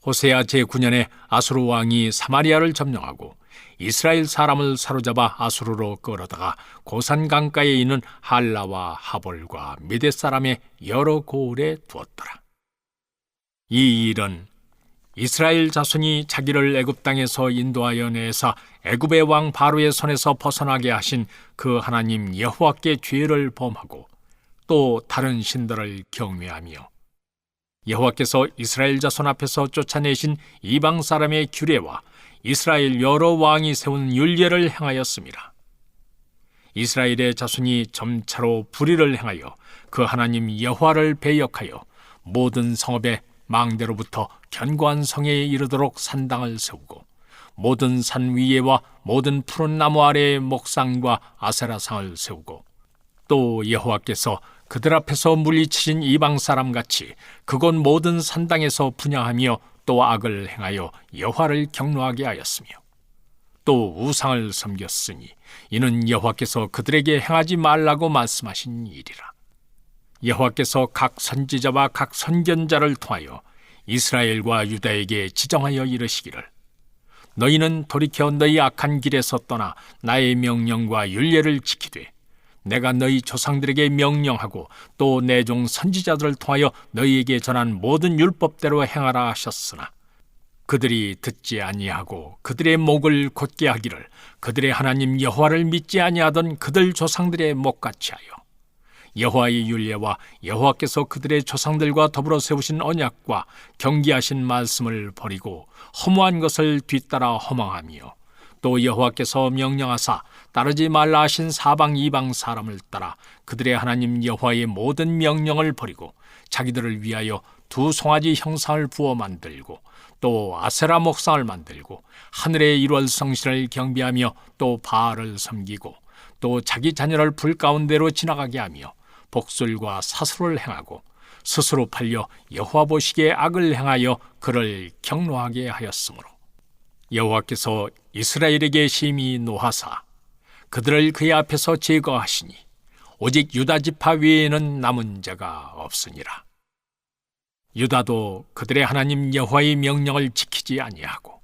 호세아 제9년에 아수르 왕이 사마리아를 점령하고 이스라엘 사람을 사로잡아 아수르로 끌어다가 고산 강가에 있는 할라와 하볼과 미대 사람의 여러 고을에 두었더라. 이 일은 이스라엘 자손이 자기를 애굽 땅에서 인도하여 내사 애굽의 왕 바로의 손에서 벗어나게 하신 그 하나님 여호와께 죄를 범하고 또 다른 신들을 경외하며 여호와께서 이스라엘 자손 앞에서 쫓아내신 이방 사람의 규례와 이스라엘 여러 왕이 세운 율례를 행하였습니다. 이스라엘의 자손이 점차로 불의를 행하여 그 하나님 여호와를 배역하여 모든 성읍의 망대로부터 견고한 성에 이르도록 산당을 세우고 모든 산 위에와 모든 푸른 나무 아래에 목상과 아세라상을 세우고 또 여호와께서 그들 앞에서 물리치신 이방 사람같이 그곳 모든 산당에서 분향하며 또 악을 행하여 여호와를 경노하게 하였으며 또 우상을 섬겼으니 이는 여호와께서 그들에게 행하지 말라고 말씀하신 일이라. 여호와께서 각 선지자와 각 선견자를 통하여 이스라엘과 유다에게 지정하여 이르시기를 너희는 돌이켜 너희 악한 길에서 떠나 나의 명령과 율례를 지키되 내가 너희 조상들에게 명령하고 또 내 종 선지자들을 통하여 너희에게 전한 모든 율법대로 행하라 하셨으나 그들이 듣지 아니하고 그들의 목을 곧게 하기를 그들의 하나님 여호와를 믿지 아니하던 그들 조상들의 목같이 하여 여호와의 율례와 여호와께서 그들의 조상들과 더불어 세우신 언약과 경계하신 말씀을 버리고 허무한 것을 뒤따라 허망하며 또 여호와께서 명령하사 따르지 말라 하신 사방 이방 사람을 따라 그들의 하나님 여호와의 모든 명령을 버리고 자기들을 위하여 두 송아지 형상을 부어 만들고 또 아세라 목상을 만들고 하늘의 일월 성신을 경배하며 또 바알을 섬기고 또 자기 자녀를 불 가운데로 지나가게 하며 복술과 사수를 행하고 스스로 팔려 여호와 보시기에 악을 행하여 그를 경노하게 하였으므로 여호와께서 이스라엘에게 심히 노하사 그들을 그의 앞에서 제거하시니 오직 유다 지파 외에는 남은 자가 없으니라. 유다도 그들의 하나님 여호와의 명령을 지키지 아니하고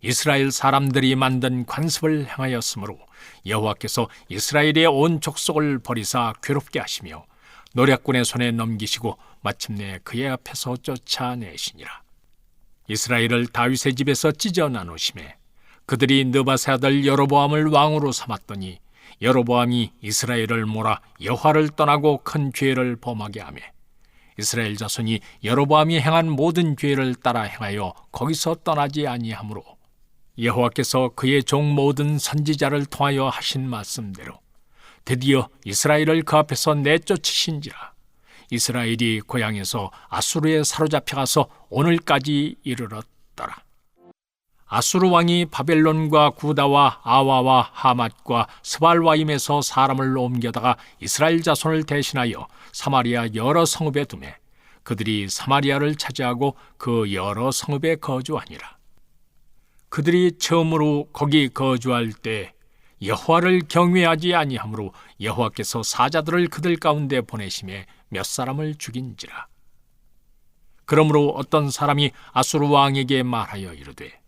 이스라엘 사람들이 만든 관습을 행하였으므로 여호와께서 이스라엘의 온 족속을 버리사 괴롭게 하시며 노략군의 손에 넘기시고 마침내 그의 앞에서 쫓아내시니라. 이스라엘을 다윗의 집에서 찢어 나누심에 그들이 느바세 아들 여로보암을 왕으로 삼았더니 여로보암이 이스라엘을 몰아 여호와를 떠나고 큰 죄를 범하게 하며 이스라엘 자손이 여로보암이 행한 모든 죄를 따라 행하여 거기서 떠나지 아니하므로 여호와께서 그의 종 모든 선지자를 통하여 하신 말씀대로 드디어 이스라엘을 그 앞에서 내쫓으신지라. 이스라엘이 고향에서 아수르에 사로잡혀가서 오늘까지 이르렀더라. 아수르 왕이 바벨론과 구다와 아와와 하맛과 스발와임에서 사람을 옮겨다가 이스라엘 자손을 대신하여 사마리아 여러 성읍에 두매 그들이 사마리아를 차지하고 그 여러 성읍에 거주하니라. 그들이 처음으로 거기 거주할 때 여호와를 경외하지 아니하므로 여호와께서 사자들을 그들 가운데 보내심에 몇 사람을 죽인지라. 그러므로 어떤 사람이 아수르 왕에게 말하여 이르되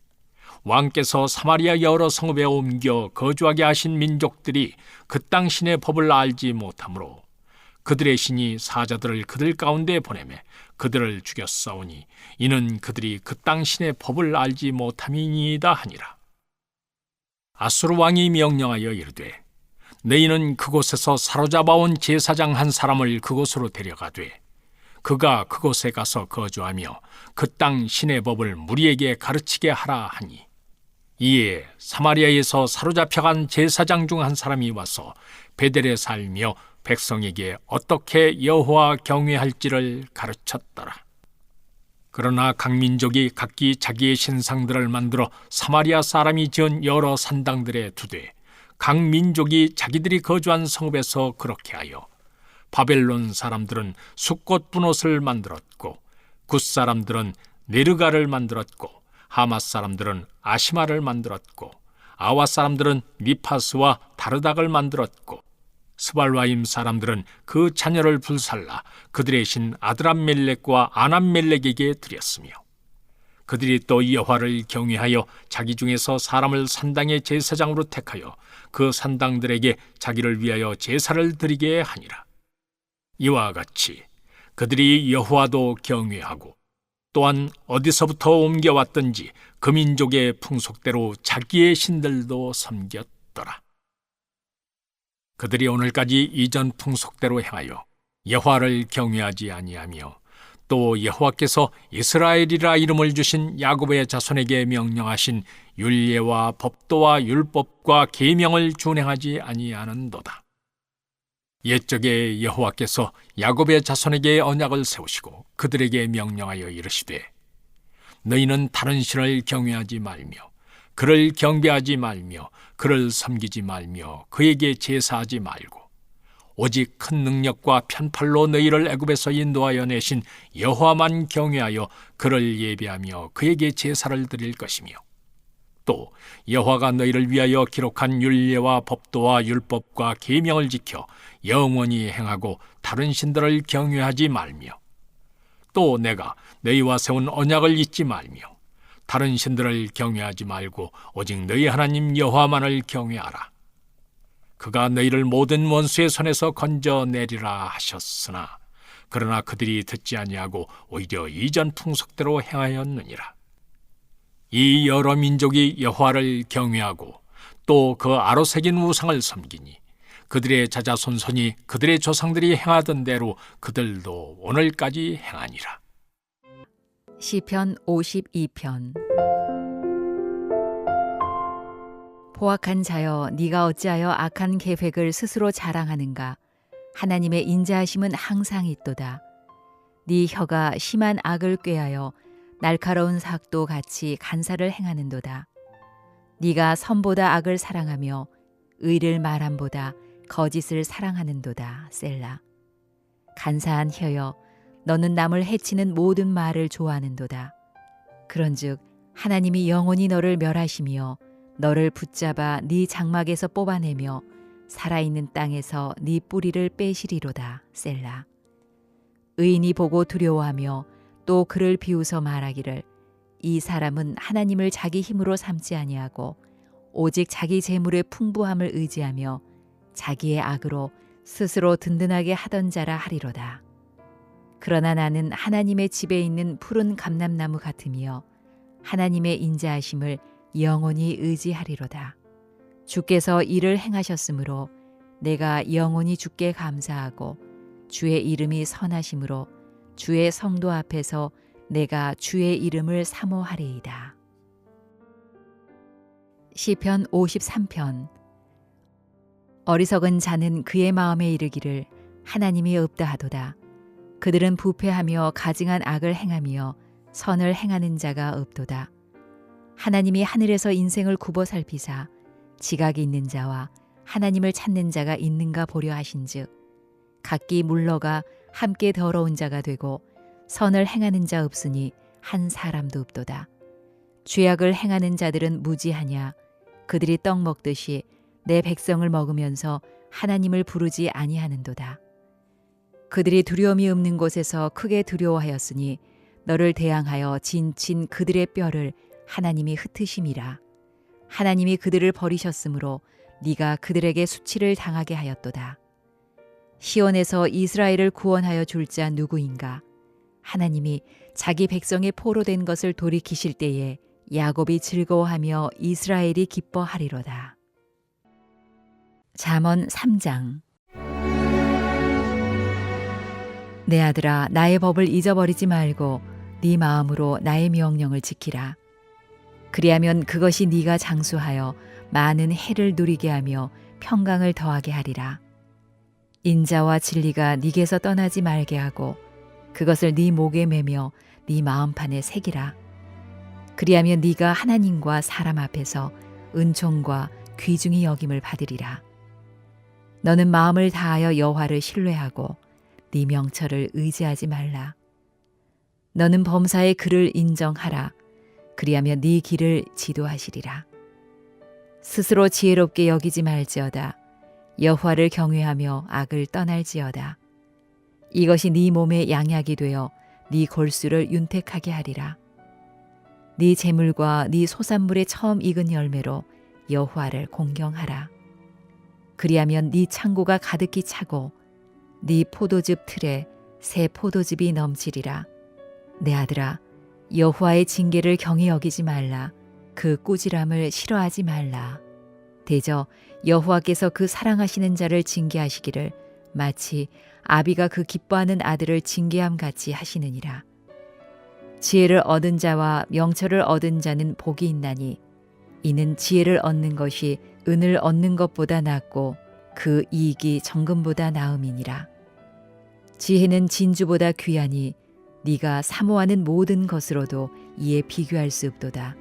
왕께서 사마리아 여러 성읍에 옮겨 거주하게 하신 민족들이 그 땅 신의 법을 알지 못하므로 그들의 신이 사자들을 그들 가운데 보내매 그들을 죽였사오니 이는 그들이 그 땅 신의 법을 알지 못함이니이다 하니라. 아수르 왕이 명령하여 이르되 너희는 그곳에서 사로잡아온 제사장 한 사람을 그곳으로 데려가되 그가 그곳에 가서 거주하며 그 땅 신의 법을 무리에게 가르치게 하라 하니 이에 사마리아에서 사로잡혀간 제사장 중 한 사람이 와서 베델에 살며 백성에게 어떻게 여호와 경외할지를 가르쳤더라. 그러나 각 민족이 각기 자기의 신상들을 만들어 사마리아 사람이 지은 여러 산당들에 두되 각 민족이 자기들이 거주한 성읍에서 그렇게 하여 바벨론 사람들은 숫꽃 분옷을 만들었고 굿 사람들은 네르가를 만들었고 하맛 사람들은 아시마를 만들었고 아와 사람들은 니파스와 다르닥을 만들었고 스발와임 사람들은 그 자녀를 불살라 그들의 신 아드람멜렉과 아남멜렉에게 드렸으며 그들이 또 여호와를 경외하여 자기 중에서 사람을 산당의 제사장으로 택하여 그 산당들에게 자기를 위하여 제사를 드리게 하니라. 이와 같이 그들이 여호와도 경외하고 또한 어디서부터 옮겨왔든지 그 민족의 풍속대로 자기의 신들도 섬겼더라. 그들이 오늘까지 이전 풍속대로 행하여 여호와를 경외하지 아니하며 또 여호와께서 이스라엘이라 이름을 주신 야곱의 자손에게 명령하신 율례와 법도와 율법과 계명을 준행하지 아니하는도다. 옛적에 여호와께서 야곱의 자손에게 언약을 세우시고 그들에게 명령하여 이르시되 너희는 다른 신을 경외하지 말며 그를 경배하지 말며 그를 섬기지 말며 그에게 제사하지 말고 오직 큰 능력과 편팔로 너희를 애굽에서 인도하여 내신 여호와만 경외하여 그를 예배하며 그에게 제사를 드릴 것이며 또 여호와가 너희를 위하여 기록한 율례와 법도와 율법과 계명을 지켜 영원히 행하고 다른 신들을 경외하지 말며 또 내가 너희와 세운 언약을 잊지 말며 다른 신들을 경외하지 말고 오직 너희 하나님 여호와만을 경외하라. 그가 너희를 모든 원수의 손에서 건져내리라 하셨으나 그러나 그들이 듣지 아니하고 오히려 이전 풍속대로 행하였느니라. 이 여러 민족이 여호와를 경외하고 또 그 아로 새긴 우상을 섬기니 그들의 자자손손이 그들의 조상들이 행하던 대로 그들도 오늘까지 행하니라.
시편 52편. 포악한 자여, 네가 어찌하여 악한 계획을 스스로 자랑하는가? 하나님의 인자하심은 항상 있도다. 네 혀가 심한 악을 꾀하여 날카로운 삭도 같이 간사를 행하는도다. 네가 선보다 악을 사랑하며 의를 말함보다 거짓을 사랑하는도다. 셀라. 간사한 혀여, 너는 남을 해치는 모든 말을 좋아하는도다. 그런즉 하나님이 영원히 너를 멸하시며 너를 붙잡아 네 장막에서 뽑아내며 살아있는 땅에서 네 뿌리를 빼시리로다. 셀라. 의인이 보고 두려워하며 또 그를 비웃어 말하기를 이 사람은 하나님을 자기 힘으로 삼지 아니하고 오직 자기 재물의 풍부함을 의지하며 자기의 악으로 스스로 든든하게 하던 자라 하리로다. 그러나 나는 하나님의 집에 있는 푸른 감람나무 같으며 하나님의 인자하심을 영원히 의지하리로다. 주께서 이를 행하셨으므로 내가 영원히 주께 감사하고 주의 이름이 선하심으로 주의 성도 앞에서 내가 주의 이름을 사모하리이다. 시편 53편. 어리석은 자는 그의 마음에 이르기를 하나님이 없다 하도다. 그들은 부패하며 가증한 악을 행하며 선을 행하는 자가 없도다. 하나님이 하늘에서 인생을 굽어 살피사 지각이 있는 자와 하나님을 찾는 자가 있는가 보려 하신즉 각기 물러가 함께 더러운 자가 되고 선을 행하는 자 없으니 한 사람도 없도다. 죄악을 행하는 자들은 무지하냐? 그들이 떡 먹듯이 내 백성을 먹으면서 하나님을 부르지 아니하는도다. 그들이 두려움이 없는 곳에서 크게 두려워하였으니 너를 대항하여 진친 그들의 뼈를 하나님이 흩으심이라. 하나님이 그들을 버리셨으므로 네가 그들에게 수치를 당하게 하였도다. 시온에서 이스라엘을 구원하여 줄 자 누구인가? 하나님이 자기 백성의 포로된 것을 돌이키실 때에 야곱이 즐거워하며 이스라엘이 기뻐하리로다. 잠언 3장. 내 아들아, 나의 법을 잊어버리지 말고 네 마음으로 나의 명령을 지키라. 그리하면 그것이 네가 장수하여 많은 해를 누리게 하며 평강을 더하게 하리라. 인자와 진리가 네게서 떠나지 말게 하고 그것을 네 목에 매며 네 마음판에 새기라. 그리하면 네가 하나님과 사람 앞에서 은총과 귀중히 여김을 받으리라. 너는 마음을 다하여 여호와를 신뢰하고 네 명철을 의지하지 말라. 너는 범사의 그를 인정하라. 그리하면 네 길을 지도하시리라. 스스로 지혜롭게 여기지 말지어다. 여호와를 경외하며 악을 떠날지어다. 이것이 네 몸의 양약이 되어 네 골수를 윤택하게 하리라. 네 재물과 네 소산물의 처음 익은 열매로 여호와를 공경하라. 그리하면 네 창고가 가득히 차고 네 포도즙 틀에 새 포도즙이 넘치리라. 내 아들아, 여호와의 징계를 경히 여기지 말라. 그 꾸지람을 싫어하지 말라. 대저 여호와께서 그 사랑하시는 자를 징계하시기를 마치 아비가 그 기뻐하는 아들을 징계함 같이 하시느니라. 지혜를 얻은 자와 명철을 얻은 자는 복이 있나니 이는 지혜를 얻는 것이 은을 얻는 것보다 낫고 그 이익이 정금보다 나음이니라. 지혜는 진주보다 귀하니 네가 사모하는 모든 것으로도 이에 비교할 수 없도다.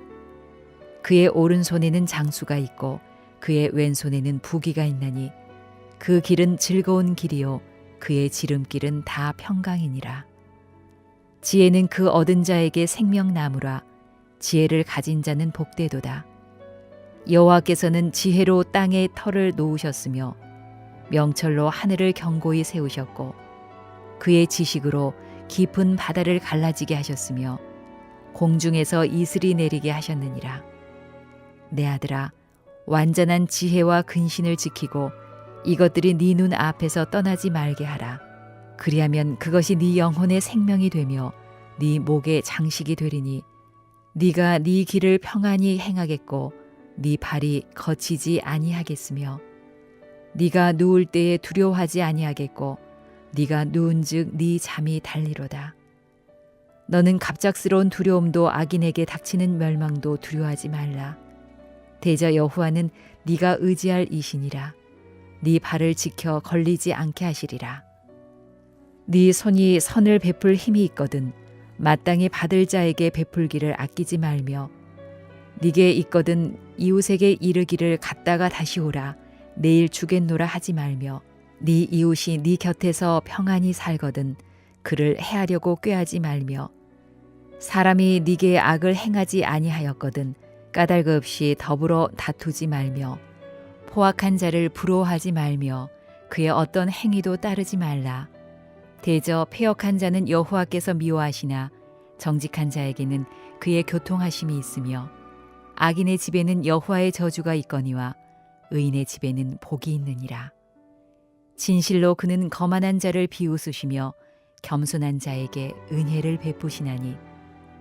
그의 오른손에는 장수가 있고 그의 왼손에는 부귀가 있나니 그 길은 즐거운 길이요 그의 지름길은 다 평강이니라. 지혜는 그 얻은 자에게 생명나무라. 지혜를 가진 자는 복되도다. 여호와께서는 지혜로 땅에 터를 놓으셨으며 명철로 하늘을 견고히 세우셨고 그의 지식으로 깊은 바다를 갈라지게 하셨으며 공중에서 이슬이 내리게 하셨느니라. 내 아들아, 완전한 지혜와 근신을 지키고 이것들이 네 눈 앞에서 떠나지 말게 하라. 그리하면 그것이 네 영혼의 생명이 되며 네 목의 장식이 되리니 네가 네 길을 평안히 행하겠고 네 발이 거치지 아니하겠으며 네가 누울 때에 두려워하지 아니하겠고 네가 누운즉 네 잠이 달리로다. 너는 갑작스러운 두려움도 악인에게 닥치는 멸망도 두려워하지 말라. 대저 여호와는 네가 의지할 이시니라. 네 발을 지켜 걸리지 않게 하시리라. 네 손이 선을 베풀 힘이 있거든 마땅히 받을 자에게 베풀기를 아끼지 말며 네게 있거든 이웃에게 이르기를 갔다가 다시 오라 내일 주겠노라 하지 말며 네 이웃이 네 곁에서 평안히 살거든 그를 해하려고 꾀하지 말며 사람이 네게 악을 행하지 아니하였거든 까닭 없이 더불어 다투지 말며 포악한 자를 부러워하지 말며 그의 어떤 행위도 따르지 말라. 대저 패역한 자는 여호와께서 미워하시나 정직한 자에게는 그의 교통하심이 있으며 악인의 집에는 여호와의 저주가 있거니와 의인의 집에는 복이 있느니라. 진실로 그는 거만한 자를 비웃으시며 겸손한 자에게 은혜를 베푸시나니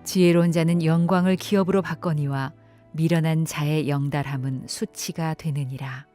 지혜로운 자는 영광을 기업으로 받거니와 미련한 자의 영달함은 수치가 되느니라.